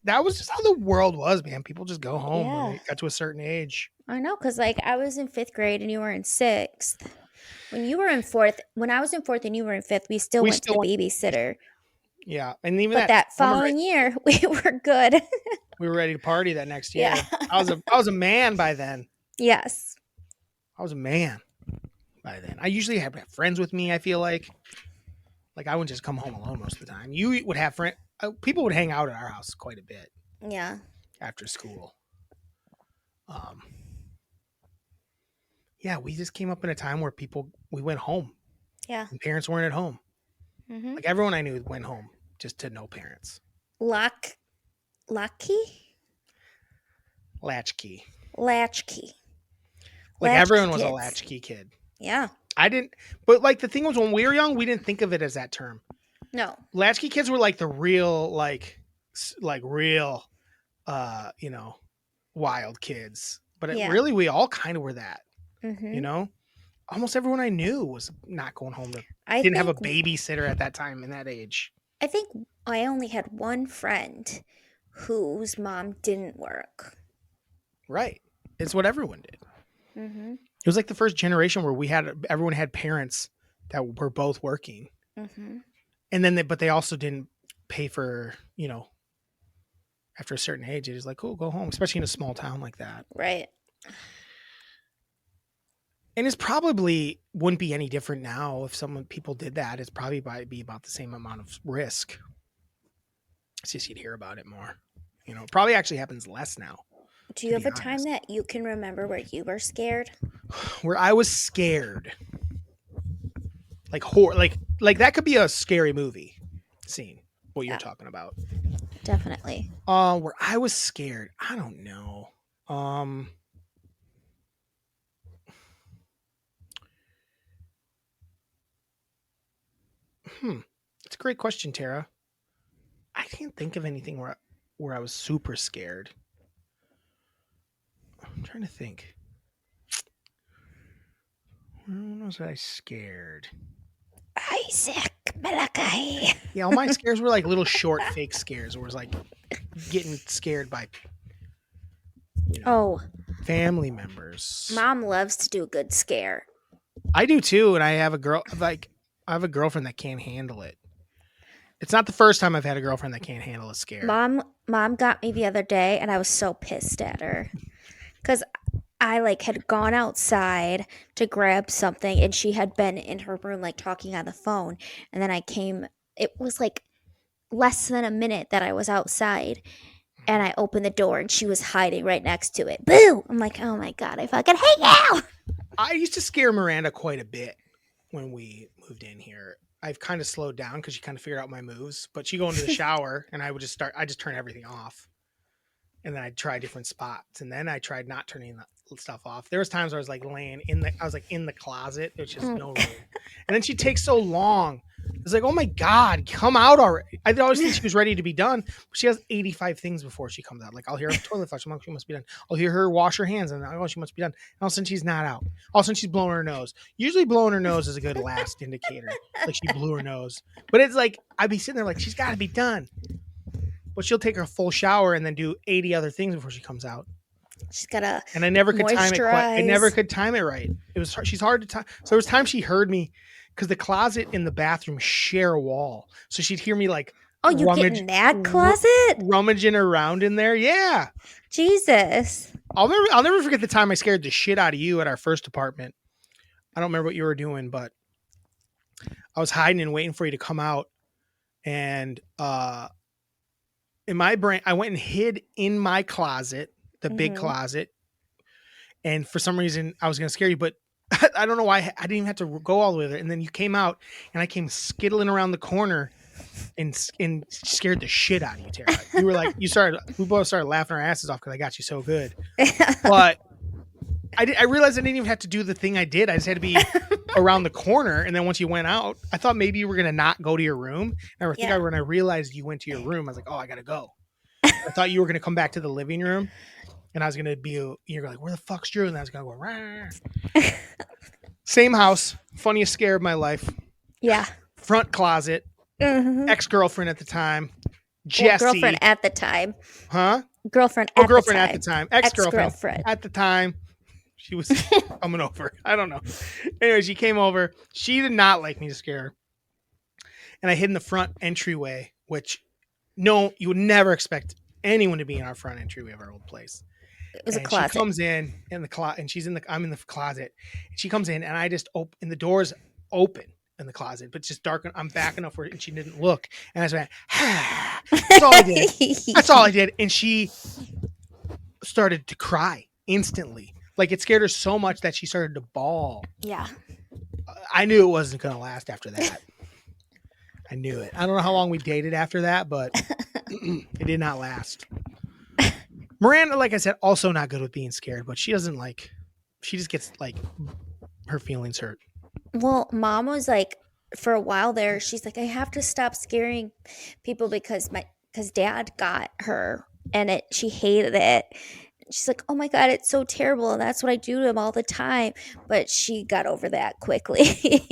That was just how the world was, man. People just go home when Yeah. they got to a certain age. I know, because like I was in 5th grade and you were in 6th. When you were in 4th, when I was in 4th and you were in 5th, we still went to the babysitter. Yeah, and even But that I remember following year, we were good. we were ready to party that next year. Yeah. I was a man by then. Yes. I was a man by then. I usually have friends with me. I feel like I wouldn't just come home alone most of the time. You would have friend. People would hang out at our house quite a bit Yeah. after school. Yeah, we just came up in a time where we went home. Yeah. And parents weren't at home. Mm-hmm. Like everyone I knew went home just to no parents. Latchkey? Latchkey. Latchkey. Like Latchkey everyone was a kids. latchkey kid. Yeah. I didn't, but like the thing was when we were young, we didn't think of it as that term. No. Latchkey kids were like the real, real, wild kids. But Yeah. really, we all kind of were that. Mm-hmm. You know, almost everyone I knew was not going home. I Didn't have a think- babysitter at that time in that age. I think I only had one friend whose mom didn't work. Right. It's what everyone did. Mm-hmm. It was like the first generation where everyone had parents that were both working. Mm-hmm. And then but they also didn't pay for, after a certain age, it was like, cool, go home, especially in a small town like that. Right. And it's probably wouldn't be any different now if people did that. It's probably be about the same amount of risk. It's just you'd hear about it more. It probably actually happens less now. Do you have be a time honest. that you can remember where you were scared? Where I was scared. Like horror, like that could be a scary movie scene. What you're talking about. Definitely. Where I was scared. I don't know. It's a great question, Tara. I can't think of anything where I was super scared. I'm trying to think. When was I scared? Isaac Malachi. Yeah, all my scares were like little short fake scares where it was like getting scared by family members. Mom loves to do a good scare. I do too, and I have a girlfriend that can't handle it. It's not the first time I've had a girlfriend that can't handle a scare. Mom got me the other day, and I was so pissed at her because I had gone outside to grab something, and she had been in her room talking on the phone, and then I came. It was less than a minute that I was outside, and I opened the door, and she was hiding right next to it. Boo! I'm like, oh my god, I fucking hate you. I used to scare Miranda quite a bit when we moved in here. I've kind of slowed down because she kind of figured out my moves. But she'd go into the shower and I just turn everything off. And then I'd try different spots. And then I tried not turning the stuff off. There was times where I was laying in the closet. There's just no room. And then she'd take so long. It's like, oh my God, come out already. I always think she was ready to be done. But she has 85 things before she comes out. I'll hear her toilet flush. I'm like, she must be done. I'll hear her wash her hands. And she must be done. And all of a sudden she's not out. All of a sudden she's blowing her nose. Usually blowing her nose is a good last indicator. She blew her nose. But it's I'd be sitting there she's got to be done. But she'll take her full shower and then do 80 other things before she comes out. She's gotta and I never could time it. I never could time it right. She's hard to time. So there was times she heard me because the closet and the bathroom share a wall. So she'd hear me oh, you get in that closet? Rummaging around in there. Yeah. Jesus. I'll never forget the time I scared the shit out of you at our first apartment. I don't remember what you were doing, but I was hiding and waiting for you to come out. And in my brain, I went and hid in my closet, the big closet. And for some reason, I was going to scare you, but I don't know why I didn't even have to go all the way there. And then you came out, and I came skittling around the corner and scared the shit out of you, Tara. You were we both started laughing our asses off because I got you so good. But I realized I didn't even have to do the thing I did. I just had to be around the corner. And then once you went out, I thought maybe you were going to not go to your room. And when I realized you went to your room, I was like, oh, I got to go. I thought you were going to come back to the living room. And I was going to you're like, where the fuck's Drew? And I was going to go, rah. Same house. Funniest scare of my life. Yeah. Front closet. Mm-hmm. Ex-girlfriend at the time. Jessie. Girlfriend at the time. Huh? Girlfriend at the time. Ex-girlfriend. At the time. She was coming over. I don't know. Anyway, she came over. She did not like me to scare her. and I hid in the front entryway, which no, you would never expect anyone to be in our front entryway of our old place. It was a And she closet. comes in the closet, and I'm in the closet, and she comes in, and I just open, and the door's open in the closet, but just dark. I'm back enough where, and she didn't look, and I just went, ah. That's all I did. That's all I did, and she started to cry instantly. Like it scared her so much that she started to bawl. Yeah. I knew it wasn't going to last after that. I knew it. I don't know how long we dated after that, but it did not last. Miranda, like I said, also not good with being scared, but she doesn't like, she just gets like her feelings hurt. Well, Mom was like, for a while there, she's like, I have to stop scaring people because Dad got her, and she hated it. She's like, oh my God, it's so terrible, and that's what I do to him all the time. But she got over that quickly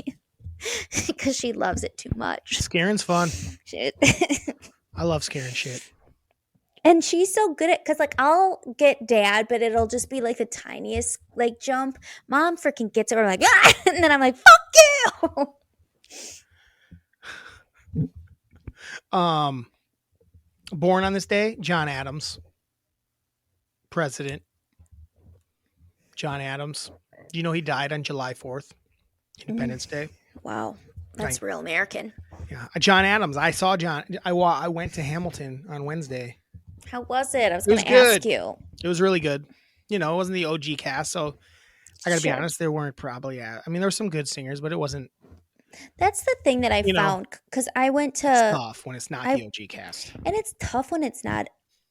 because she loves it too much. Scaring's fun. I love scaring shit. And she's so good at, because like I'll get Dad, but it'll just be like the tiniest like jump. Mom freaking gets it. We're like, ah! And then I'm like, fuck you. Born on this day, John Adams, president. John Adams. Do you know he died on July 4th, Independence Day? Wow, that's real American. Yeah, John Adams. I saw John. I went to Hamilton on Wednesday. How was it? I was going to ask you. It was really good. You know, it wasn't the OG cast, so I got to be honest, there weren't probably. I mean, there were some good singers, but it wasn't. That's the thing that I found, because I went to. It's tough when it's not the OG cast, and it's tough when it's not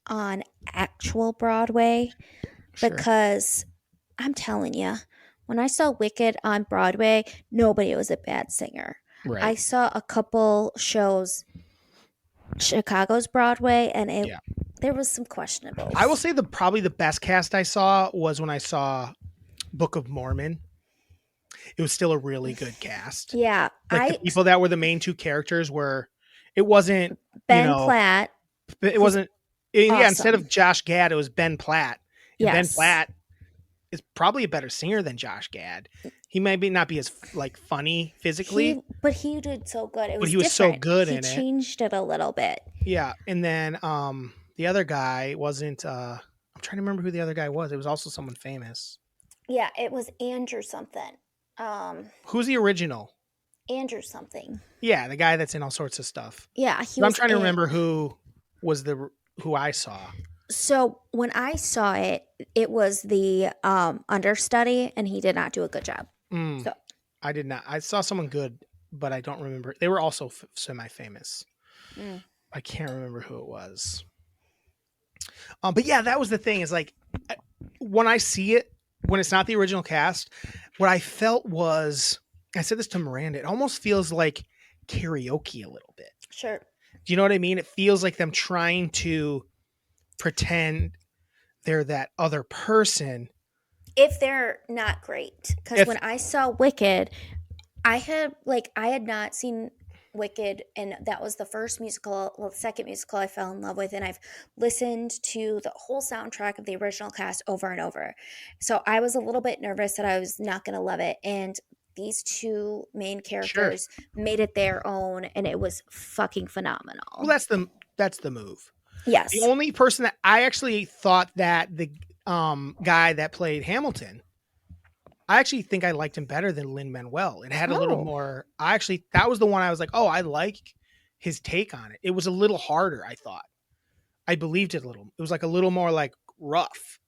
on actual Broadway, because I'm telling you, when I saw Wicked on Broadway, nobody was a bad singer. Right. I saw a couple shows, Chicago's Broadway, and there was some questionables. I will say probably the best cast I saw was when I saw Book of Mormon. It was still a really good cast. Yeah. Like the people that were the main two characters it wasn't Ben Platt. It wasn't, awesome. Yeah, instead of Josh Gad, it was Ben Platt. Yes. Ben Platt is probably a better singer than Josh Gad. He might not be as like funny physically, but he did so good. He was so good in it. He changed it a little bit. Yeah, and then the other guy wasn't. I'm trying to remember who the other guy was. It was also someone famous. Yeah, it was Andrew something. Who's the original? Andrew something. Yeah, the guy that's in all sorts of stuff. Yeah, I'm trying to remember who I saw. So when I saw it, it was the understudy, and he did not do a good job. So I did not. I saw someone good, but I don't remember. They were also semi-famous. I can't remember who it was. But yeah, that was the thing. Is like when I see it, when it's not the original cast, what I felt was, I said this to Miranda, it almost feels like karaoke a little bit. Sure. Do you know what I mean? It feels like them trying to pretend they're that other person. If they're not great. Because when I saw Wicked, I had not seen Wicked, and that was the second musical I fell in love with, and I've listened to the whole soundtrack of the original cast over and over. So I was a little bit nervous that I was not going to love it, and these two main characters made it their own, and it was fucking phenomenal. Well, that's the move. Yes. The only person that I actually thought that the guy that played Hamilton, I actually think I liked him better than Lin-Manuel. It had a little more. That was the one I was like, oh, I like his take on it. It was a little harder, I thought. I believed it a little. It was like a little more like rough,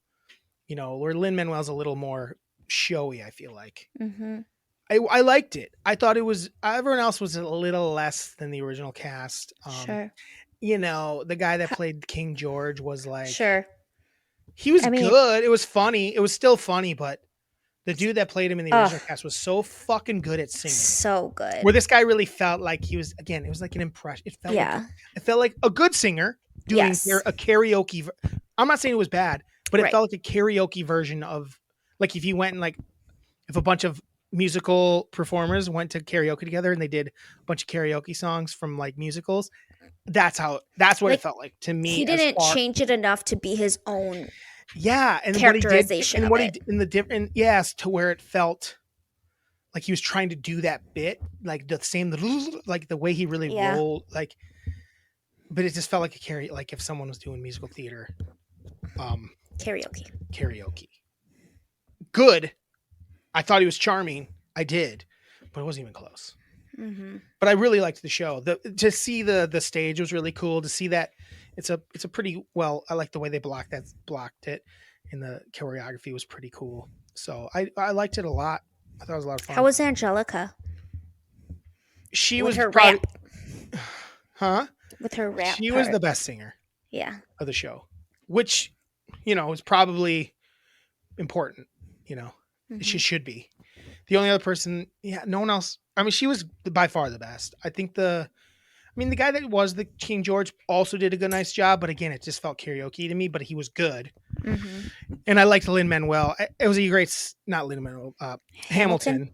where Lin-Manuel's a little more showy, I feel like. Mm-hmm. I liked it. I thought it was, everyone else was a little less than the original cast. Sure. The guy that played King George was like, he was good. It was funny. It was still funny, but the dude that played him in the original cast was so fucking good at singing. So good. Where this guy really felt like he was, again, it was like an impression. It felt like a good singer doing a karaoke. I'm not saying it was bad, but it felt like a karaoke version of, like, if you went and if a bunch of musical performers went to karaoke together and they did a bunch of karaoke songs from like musicals. That's what it felt like to me. He didn't change it enough to be his own. Yeah, and characterization to where it felt like he was trying to do that bit, like the same, like the way he really Yeah. rolled, like. But it just felt like like if someone was doing musical theater, Karaoke. karaoke. Good. I thought he was charming. I did, but it wasn't even close. Mm-hmm. But I really liked the show. To see the stage was really cool. To see that it's a pretty well. I like the way they blocked it, and the choreography was pretty cool. So I liked it a lot. I thought it was a lot of fun. How was Angelica She with was her probably, rap? huh? With her rap She part. was the best singer Yeah. of the show, which is probably important. Mm-hmm. She should be. The only other person, no one else. I mean, she was by far the best. I think the guy that was the King George also did a good, nice job. But again, it just felt karaoke to me. But he was good, Mm-hmm. and I liked Lin-Manuel. It was a great, not Lin-Manuel, Hamilton.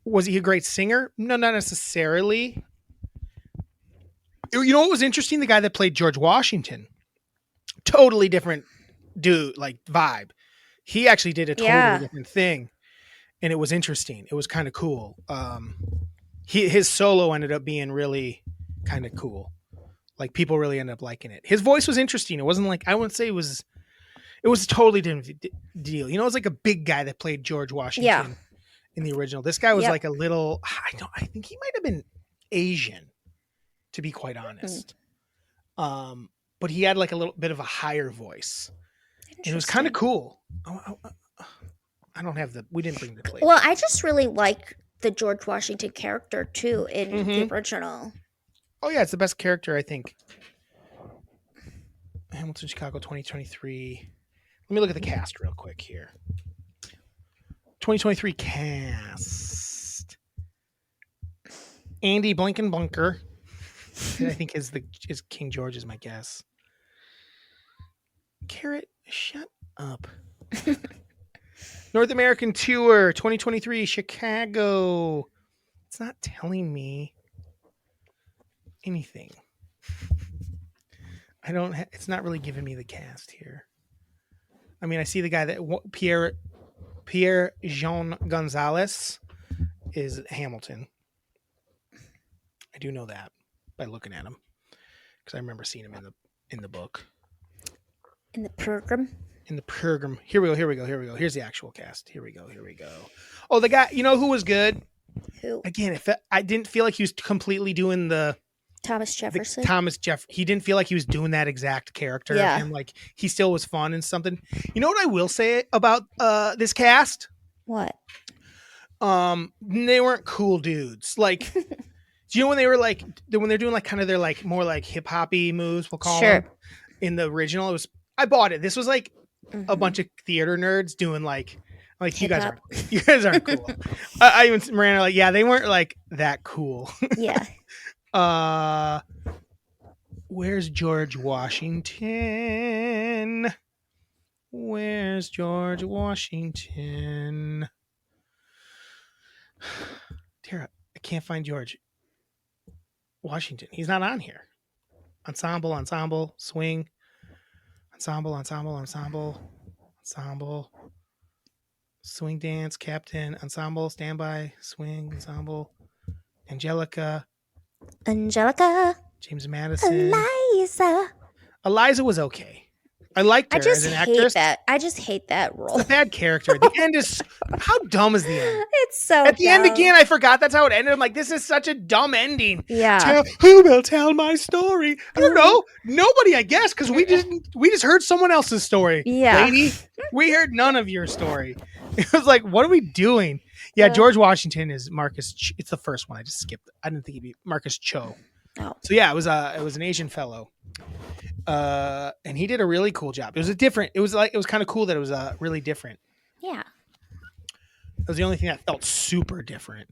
Was he a great singer? No, not necessarily. You know what was interesting? The guy that played George Washington, totally different dude, like vibe. He actually did a totally different thing, and it was interesting. It was kind of cool. His solo ended up being really kind of cool. Like people really ended up liking it. His voice was interesting. It wasn't like, I wouldn't say it was a totally different deal. It was like a big guy that played George Washington in the original. This guy was like a little, I think he might have been Asian, to be quite honest. But he had like a little bit of a higher voice. And it was kind of cool. I don't have we didn't bring the plate. Well, I just really like the George Washington character too in the original. Oh yeah, it's the best character, I think. Hamilton, Chicago, 2023. Let me look at the cast real quick here. 2023 cast. Andy Blinkenbunker. I think is King George is my guess. Carrot, shut up. North American Tour 2023 Chicago. It's not telling me anything. It's not really giving me the cast here. I mean, I see the guy that Pierre Jean Gonzalez is Hamilton. I do know that by looking at him because I remember seeing him in the book. In the program. In the program. Here we go. Here's the actual cast. Here we go. Oh, the guy, who was good? Who? Again, I didn't feel like he was completely doing Thomas Jefferson. He didn't feel like he was doing that exact character. Yeah. And like he still was fun and something. You know what I will say about this cast? What? They weren't cool dudes. Like, do you know when they were like when they're doing like kind of their like more like hip hoppy moves? We'll call them. In the original, I bought it. This was like a bunch of theater nerds doing like you guys aren't cool. I even Miranda like, yeah, they weren't like that cool. Yeah. Where's George Washington? Tara, I can't find George Washington. He's not on here. Ensemble, swing. Ensemble. Swing dance, captain, ensemble, standby, swing, ensemble. Angelica. James Madison. Eliza was okay. I liked her as an actress. I just hate that role. It's a bad character. The end is how dumb is the end? It's so at the end again. I forgot that's how it ended. I'm like, this is such a dumb ending. Yeah. Who will tell my story? I don't know. Nobody, I guess, because we just heard someone else's story. Yeah, lady, we heard none of your story. It was like, what are we doing? Yeah, George Washington is Marcus. It's the first one. I just skipped it. I didn't think he'd be Marcus Cho. Oh. So yeah, it was an Asian fellow. And he did a really cool job. It was kind of cool that it was really different. Yeah. That was the only thing that felt super different.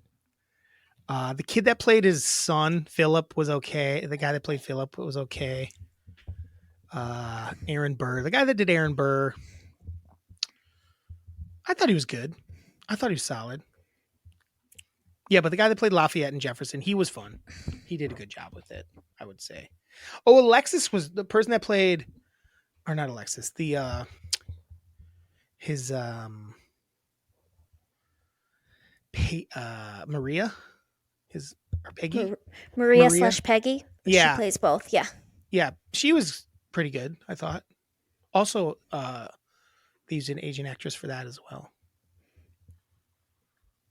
The kid that played his son, Philip, was okay. The guy that played Philip was okay. Aaron Burr, the guy that did Aaron Burr, I thought he was good. I thought he was solid. Yeah, but the guy that played Lafayette and Jefferson, he was fun. He did a good job with it, I would say. Oh, Alexis was the person that played, or not Alexis, his Maria, or Peggy. Maria Maria. / Peggy. Yeah. She plays both. Yeah. Yeah, she was pretty good, I thought. Also, they used an Asian actress for that as well.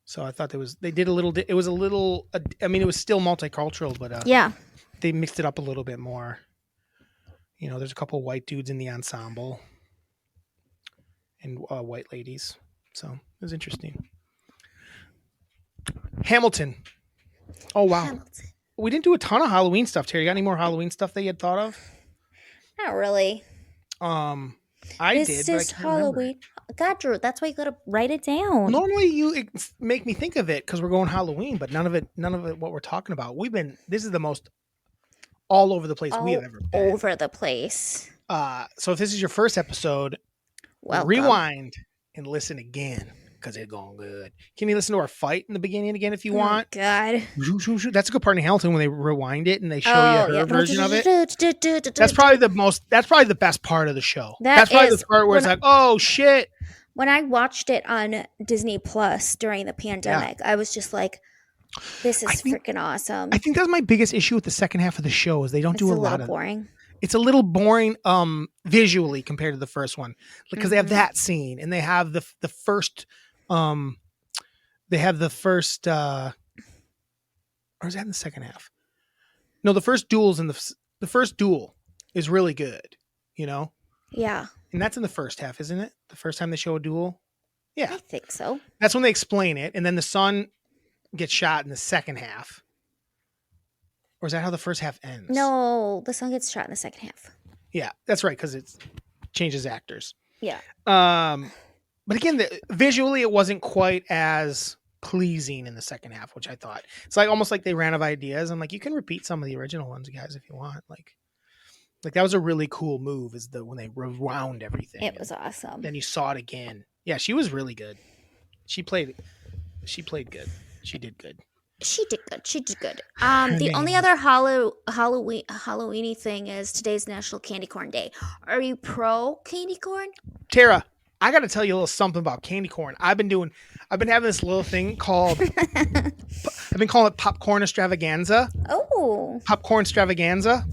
So I thought they did a little. It was a little. I mean, it was still multicultural, but Yeah. they mixed it up a little bit more. You know, there's a couple white dudes in the ensemble and white ladies, so it was interesting. Hamilton. Oh wow, Hamilton. we didn't do a ton of Halloween stuff. Terry, you got any more Halloween stuff that you had thought of? Not really. I This did, but I is can't remember. Halloween. God, Drew, that's why you gotta write it down. Normally you make me think of it because we're going Halloween, but none of it what we're talking about. This is the most all over the place we have ever been. Over the place. So if this is your first episode, Welcome. rewind and listen again because it's going good. Can you listen to our fight in the beginning again if you want? God. That's a good part in Hamilton when they rewind it and they show you her version of it. That's probably the best part of the show. That's probably the part where it's like, oh shit. When I watched it on Disney Plus during the pandemic, I was just like, this is freaking awesome. I think that's my biggest issue with the second half of the show is they don't do a lot of boring. It's a little boring visually compared to the first one because they have that scene and they have the first or is that in the second half? No, the first duel's in the first duel is really good, you know? Yeah. And that's in the first half, isn't it? The first time they show a duel? Yeah. I think so. That's when they explain it. And then the son gets shot in the second half. Or is that how the first half ends? No, the son gets shot in the second half. Yeah, that's right, because it changes actors. Yeah. But again, visually, it wasn't quite as pleasing in the second half, which I thought. It's like almost like they ran out of ideas. I'm like, you can repeat some of the original ones, guys, if you want. Like that was a really cool move when they rewound everything. It was awesome. Then you saw it again. Yeah, she was really good. She played good. She did good. She did good. The only other Halloween-y thing is today's National Candy Corn Day. Are you pro candy corn? Tara, I got to tell you a little something about candy corn. I've been having this little thing called, I've been calling it popcorn extravaganza. Oh. Popcorn extravaganza.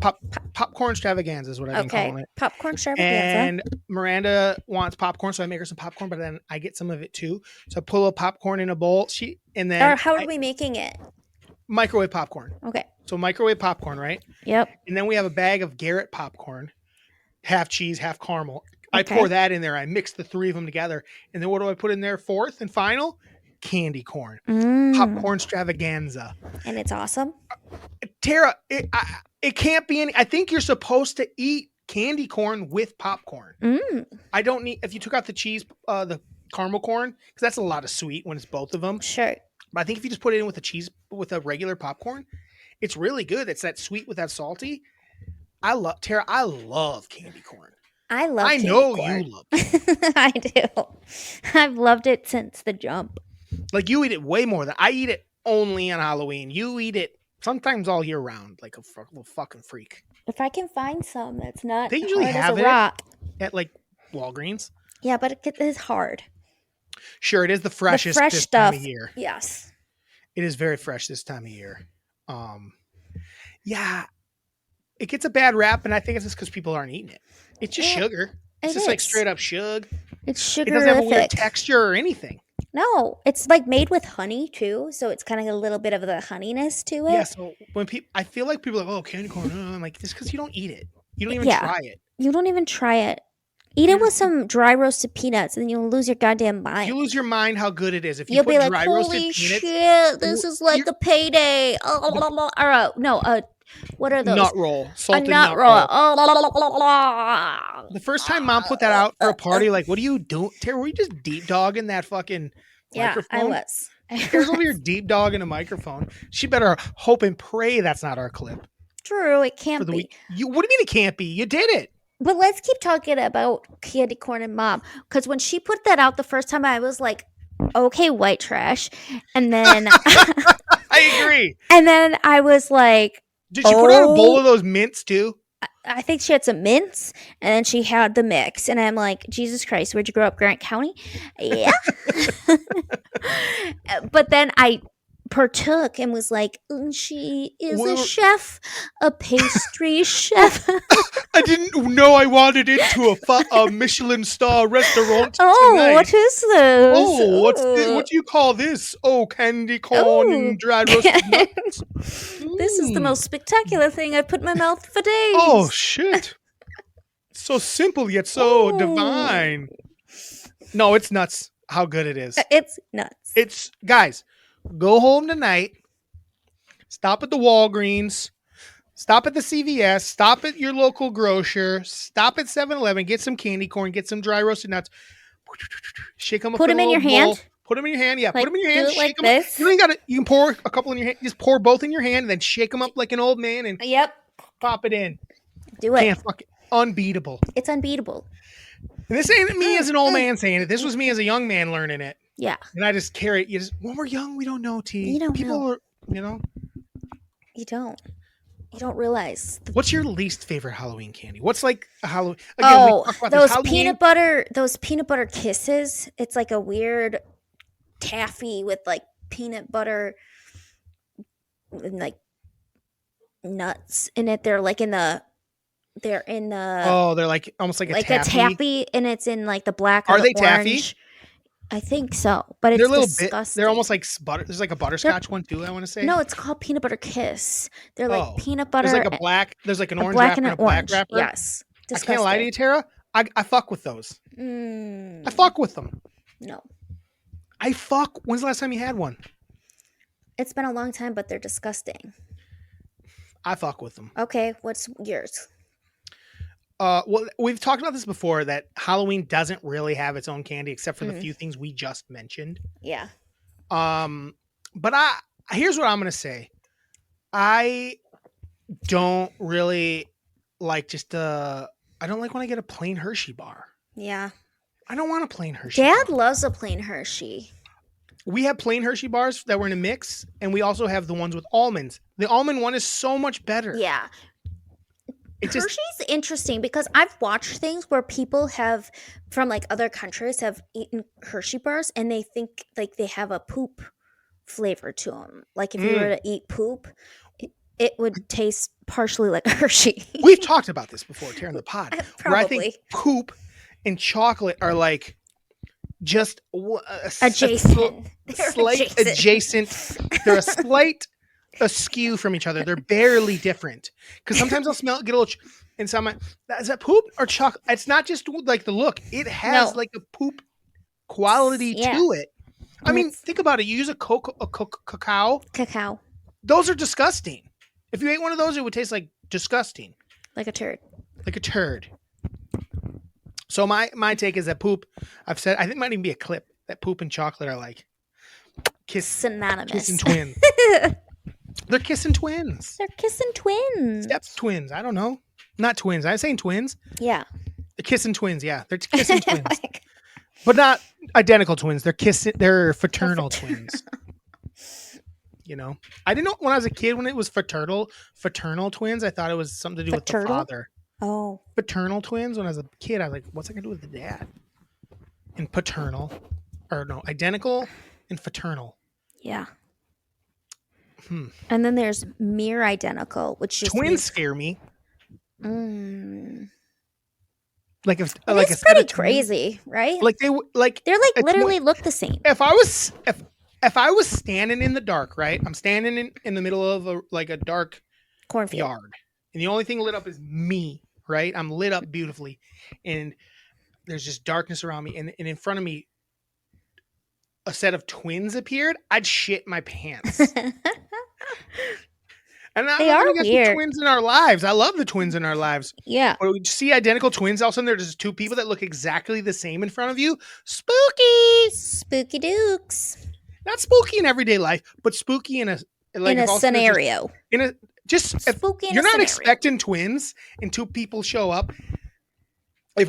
Popcorn extravaganza is what I've been calling it. Popcorn extravaganza. And Miranda wants popcorn, so I make her some popcorn, but then I get some of it too. So I put a little popcorn in a bowl. How are we making it? Microwave popcorn. Okay. So microwave popcorn, right? Yep. And then we have a bag of Garrett popcorn, half cheese, half caramel. I pour that in there. I mix the three of them together. And then what do I put in there? Fourth and final? Candy corn. Popcorn extravaganza. And it's awesome. Tara, it can't be any. I think you're supposed to eat candy corn with popcorn. I don't need, if you took out the cheese, the caramel corn, because that's a lot of sweet when it's both of them. Sure. But I think if you just put it in with the cheese, with a regular popcorn, it's really good. It's that sweet with that salty. Tara, I love candy corn. I love candy corn. You love it. I do. I've loved it since the jump. Like you eat it way more than I eat it only on Halloween. You eat it sometimes all year round, like a little fucking freak. If I can find some that's not they usually hard have as a it rock. At like Walgreens. Yeah, but it is hard. Sure, it is the freshest fresh this stuff. time of year. Yes. It is very fresh this time of year. Yeah. It gets a bad rap, and I think it's just because people aren't eating it. It's just sugar. It's just like straight up sugar. It's sugar. It doesn't have a weird texture or anything. No, it's like made with honey too, so it's kind of a little bit of the honeyness to it. Yeah, so when I feel like people are like, oh, candy corn. I'm like, just because you don't eat it. You don't even try it. You don't even try it. Eat it with some dry roasted peanuts, and you'll lose your goddamn mind. You lose your mind how good it is if you'll put be like, dry holy roasted peanuts. Shit, this is like a payday. What are those? Nut roll, salted nut roll. The first time Mom put that out for a party, like, what are you doing, Tara? Were you just deep dogging that fucking microphone? I was. Tara's over here deep dogging a microphone. She better hope and pray that's not our clip. True, it can't be. What do you mean it can't be? You did it. But let's keep talking about candy corn and Mom, because when she put that out the first time, I was like, okay, white trash. And then I agree. And then I was like, did you put out a bowl of those mints too? I think she had some mints, and then she had the mix. And I'm like, Jesus Christ, where'd you grow up? Grant County? Yeah. But then I partook and was like, she is a chef, a pastry chef. I didn't know I wandered into a Michelin star restaurant Oh, tonight. what is this? Oh, what do you call this? Oh, candy corn and dried roasted nuts. This is the most spectacular thing I've put in my mouth for days. Oh shit! So simple yet so Ooh. divine. No, it's nuts. How good it is. It's nuts. It's guys. Go home tonight. Stop at the Walgreens. Stop at the CVS. Stop at your local grocer. Stop at 7-Eleven. Get some candy corn. Get some dry roasted nuts. Shake them up. Put them in your hand. Put them in your hand. Yeah, Like, put them in your hand. do it like Shake them this. Up. You ain't got to. You can pour a couple in your hand. Just pour both in your hand, and then shake them up like an old man, and Yep. pop it in. Do it. Can't fuck it. Unbeatable. It's unbeatable. And this ain't me as an old man saying it. This was me as a young man learning it. Yeah. And I just carry it. You just when we're young, we don't know. You don't People know. are, you know. You don't. You don't realize. What's your least favorite Halloween candy? What's like a Halloween? Again, we talk about those this peanut butter kisses. It's like a weird taffy with like peanut butter and like nuts in it. They're like they're like almost like a like taffy. a taffy, and it's in like the black or Are the they orange. taffy? I think so, but it's They're a little disgusting. bit. They're almost like butter. There's like a butterscotch one too. I want to say. No, it's called peanut butter kiss. They're like Oh. peanut butter. There's like a black. There's like an orange black wrapper and and an a black orange. wrapper. Yes, I can't lie to you, Tara. I fuck with those. Mm, I fuck with them. no, I fuck. When's the last time you had one? it's been a long time, but they're disgusting. I fuck with them. Okay, what's yours? Well, we've talked about this before that Halloween doesn't really have its own candy except for the few things we just mentioned. Yeah. But here's what I'm gonna say. I don't really like I don't like when I get a plain Hershey bar. Yeah. I don't want a plain Hershey. Dad bar. loves a plain Hershey. We have plain Hershey bars that were in a mix, and we also have the ones with almonds. The almond one is so much better. Yeah. It's Hershey's interesting because I've watched things where people have from like other countries have eaten Hershey bars and they think like they have a poop flavor to them. Like if you were to eat poop, it would taste partially like a Hershey. We've talked about this before, Tara, in the pod. Probably. Where I think poop and chocolate are like just Adjacent. Slight adjacent. They're a slight askew from each other. They're barely different. Because sometimes I'll smell it, get a little, and so I'm like, is that poop or chocolate? It's not just like the look. It has like a poop quality to it. I mean, think about it. You use a cacao. Cacao. Those are disgusting. If you ate one of those, it would taste like disgusting. Like a turd. Like a turd. So my take is that poop, I've said, I think it might even be a clip, that poop and chocolate are like synonymous. Kissing twins. They're kissing twins. They're kissing twins. Step twins. I don't know. Not twins. I'm saying twins. Yeah. They're kissing twins. Yeah. They're kissing twins. But not identical twins. They're fraternal twins. You know? I didn't know when I was a kid when it was fraternal twins. I thought it was something to do with the father. Oh. Paternal twins. When I was a kid, I was like, what's that going to do with the dad? And paternal. Or no, identical and fraternal. Yeah. And then there's mere identical, which just twins means... scare me. Mm. Like if It's like a pretty crazy, right? Like they're like literally look the same. If I was standing in the dark, right? I'm standing in the middle of a dark cornfield yard, and the only thing lit up is me, right? I'm lit up beautifully, and there's just darkness around me, and in front of me a set of twins appeared, I'd shit my pants. And they are weird. The twins in our lives. I love the twins in our lives. Yeah. When we see identical twins, all of a sudden there's just two people that look exactly the same in front of you. Spooky. Spooky dukes. Not spooky in everyday life, but spooky in a scenario. Spooky you're not expecting twins and two people show up. If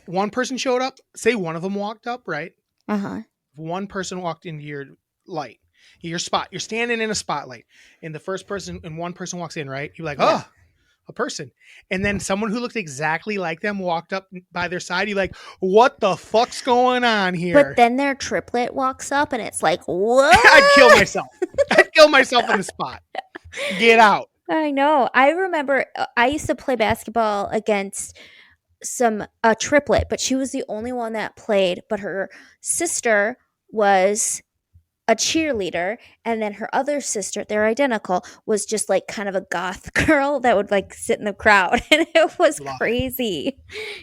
one person showed up, say one of them walked up, right? Uh-huh. If one person walked into your light, your spot, you're standing in a spotlight, and one person walks in, right? You're like, oh, a person. And then someone who looked exactly like them walked up by their side. You're like, what the fuck's going on here? But then their triplet walks up and it's like, what? I'd kill myself. I'd kill myself on the spot. Get out. I know. I remember I used to play basketball against a triplet, but she was the only one that played. But her sister was a cheerleader, and then her other sister, they're identical, was just like kind of a goth girl that would like sit in the crowd, and it was Love it. crazy.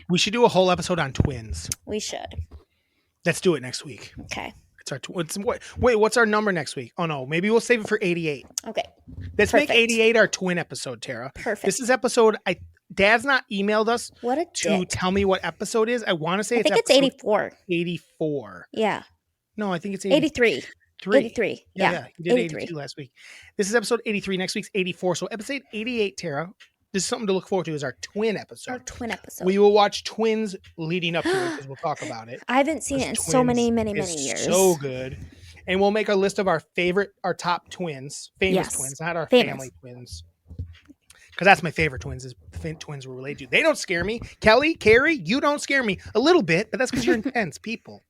We should do a whole episode on twins. We should. Let's do it next week. Okay. It's our what's our number next week? Oh no, maybe we'll save it for 88. Okay. Let's Perfect. make 88 our twin episode, Tara. Perfect. This is episode Dad's not emailed us What a to dick. tell me what episode is. I want to say I it's think it's episode 84. 84. Yeah. No, I think it's 83. 83. Yeah. He did 83. 82 last week. This is episode 83. Next week's 84. So episode 88, Tara. This is something to look forward to. Is our twin episode. Our twin episode. We will watch Twins leading up to it because we'll talk about it. I haven't seen it in so many years. So good. And we'll make a list of our top twins, famous twins, not our family twins. Because that's my favorite twins, is the twins we're related to. They don't scare me. Kelly, Carrie, you don't scare me. A little bit, but that's because you're intense people.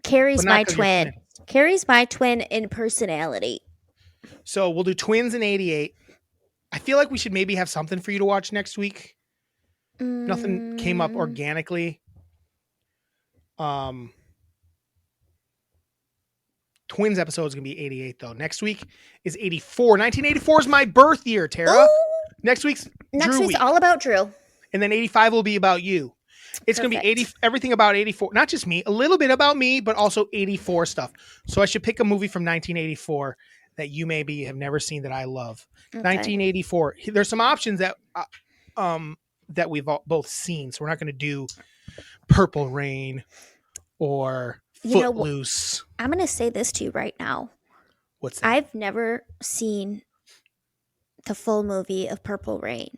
Carrie's But not my 'cause you're twin. twins. Carrie's my twin in personality. So we'll do twins in 88. I feel like we should maybe have something for you to watch next week. Nothing came up organically. Twins episode is going to be 88, though. Next week is 84. 1984 is my birth year, Tara. Ooh. Next week's Next Drew week's week. all about Drew. And then 85 will be about you. It's going to be 80, everything about 84. Not just me, a little bit about me, but also 84 stuff. So I should pick a movie from 1984 that you maybe have never seen that I love. Okay. 1984. There's some options that we've both seen. So we're not going to do Purple Rain or Footloose. I'm going to say this to you right now. What's that? I've never seen the full movie of Purple Rain.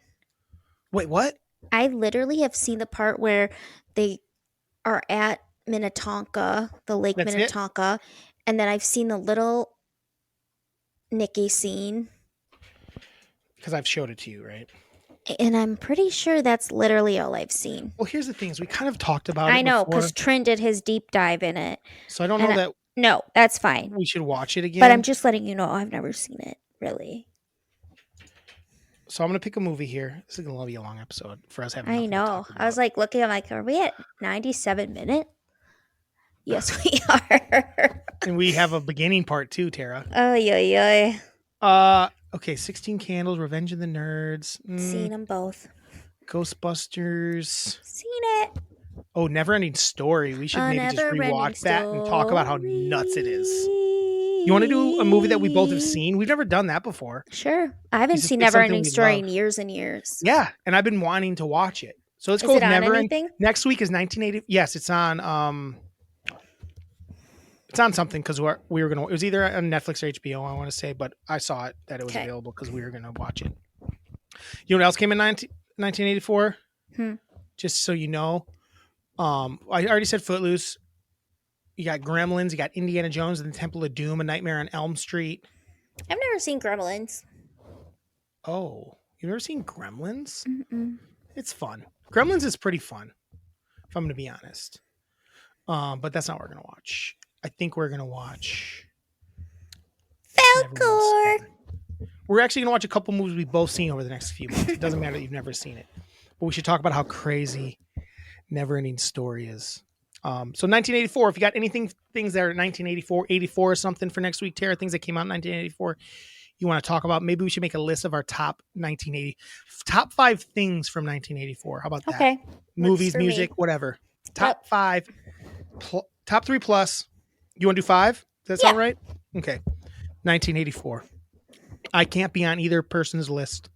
Wait, what? I literally have seen the part where they are at Minnetonka, the Lake That's Minnetonka, and then I've seen the little Nikki scene. Because I've showed it to you, right? And I'm pretty sure that's literally all I've seen. Well, here's the thing: is we kind of talked about it. I know, before, because Trin did his deep dive in it. so I don't know that No, that's fine. we should watch it again. But I'm just letting you know I've never seen it, really. So I'm gonna pick a movie here. This is gonna be a long episode for us having. I nothing to know. talk I was about. like looking, I'm like, are we at 97 minutes? Yes, we are. And we have a beginning part too, Tara. Oh, yeah. Okay, 16 Candles, Revenge of the Nerds, Seen them both. Ghostbusters. Seen it. Oh, Neverending Story. We should maybe just Never-ending rewatch that and talk about how nuts it is. Story. You want to do a movie that we both have seen? We've never done that before. Sure. I haven't It's seen something Never Ending we Story love. in years and years. Yeah, and I've been wanting to watch it. So let's Is go it with on Never anything? Next week is 1980. Yes, it's on. It's on something because we were gonna. It was either on Netflix or HBO. I want to say, but I saw it that it was Okay. available because we were gonna watch it. You know what else came in 1984? Just so you know, I already said Footloose. You got Gremlins. You got Indiana Jones and the Temple of Doom: A Nightmare on Elm Street. I've never seen Gremlins. Oh, you've never seen Gremlins? Mm-mm. It's fun. Gremlins is pretty fun, if I'm going to be honest. But that's not what we're going to watch. I think we're going to watch Falcor. We're actually going to watch a couple movies we've both seen over the next few months. It doesn't matter that you've never seen it. But we should talk about how crazy Neverending Story is. So 1984, if you got things that are 1984, 84 or something for next week, Tara, things that came out in 1984, you want to talk about, maybe we should make a list of our top 5 things from 1984. How about that? Okay. Movies, for me. music, whatever. Top Yep. 5, top 3 plus. You want to do 5? Does that sound right? Okay. 1984. I can't be on either person's list.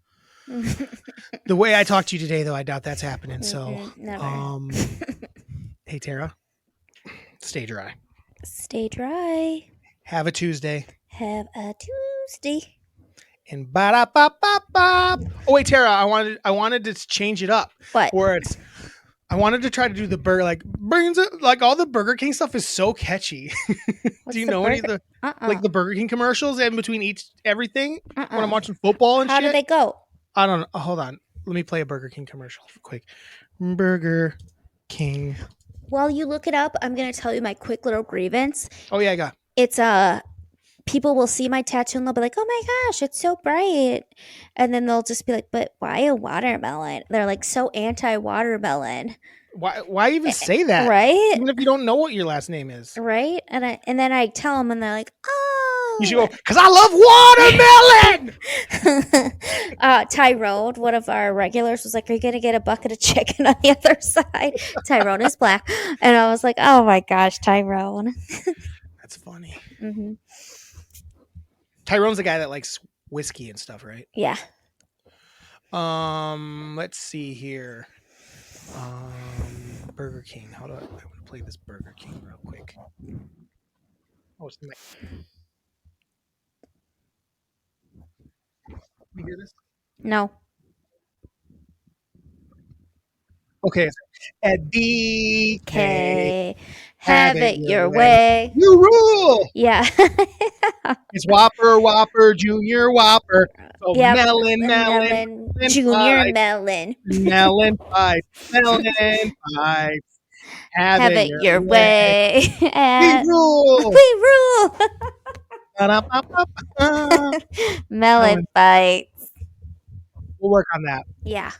The way I talked to you today, though, I doubt that's happening. So, Never. Hey, Tara, stay dry. Stay dry. Have a Tuesday. Have a Tuesday. And ba-da-ba-ba-ba. Oh, wait, Tara, I wanted to change it up. What? Where I wanted to try to do the burger, like all the Burger King stuff is so catchy. What's Do you the know any of burger- the like the Burger King commercials in between everything when I'm watching football and How shit? do they go? I don't know. Oh, hold on. Let me play a Burger King commercial real quick. Burger King. While you look it up, I'm gonna tell you my quick little grievance. Oh yeah, I got. It's people will see my tattoo and they'll be like, "Oh my gosh, it's so bright," and then they'll just be like, "But why a watermelon?" They're like so anti watermelon, Why even say that? right? Even if you don't know what your last name is. Right? And then I tell them, and they're like, "Oh." You should go, because I love watermelon! Tyrone, one of our regulars, was like, "Are you gonna get a bucket of chicken on the other side?" Tyrone is black, and I was like, "Oh my gosh, Tyrone." That's funny. Hmm. Tyrone's the guy that likes whiskey and stuff, right? Yeah. Let's see here. Burger King. I want to play this Burger King real quick. Oh, it's nice. You hear this? No. Okay. At DK, Okay. Have it your way. way. You rule. Yeah. It's Whopper, Junior Whopper. So Yep. melon, Junior pie, melon. melon pie. Have Have it your your way. way. We rule. We rule. Ba-da-ba-ba-ba. Melon fights. We'll work on that. Yeah.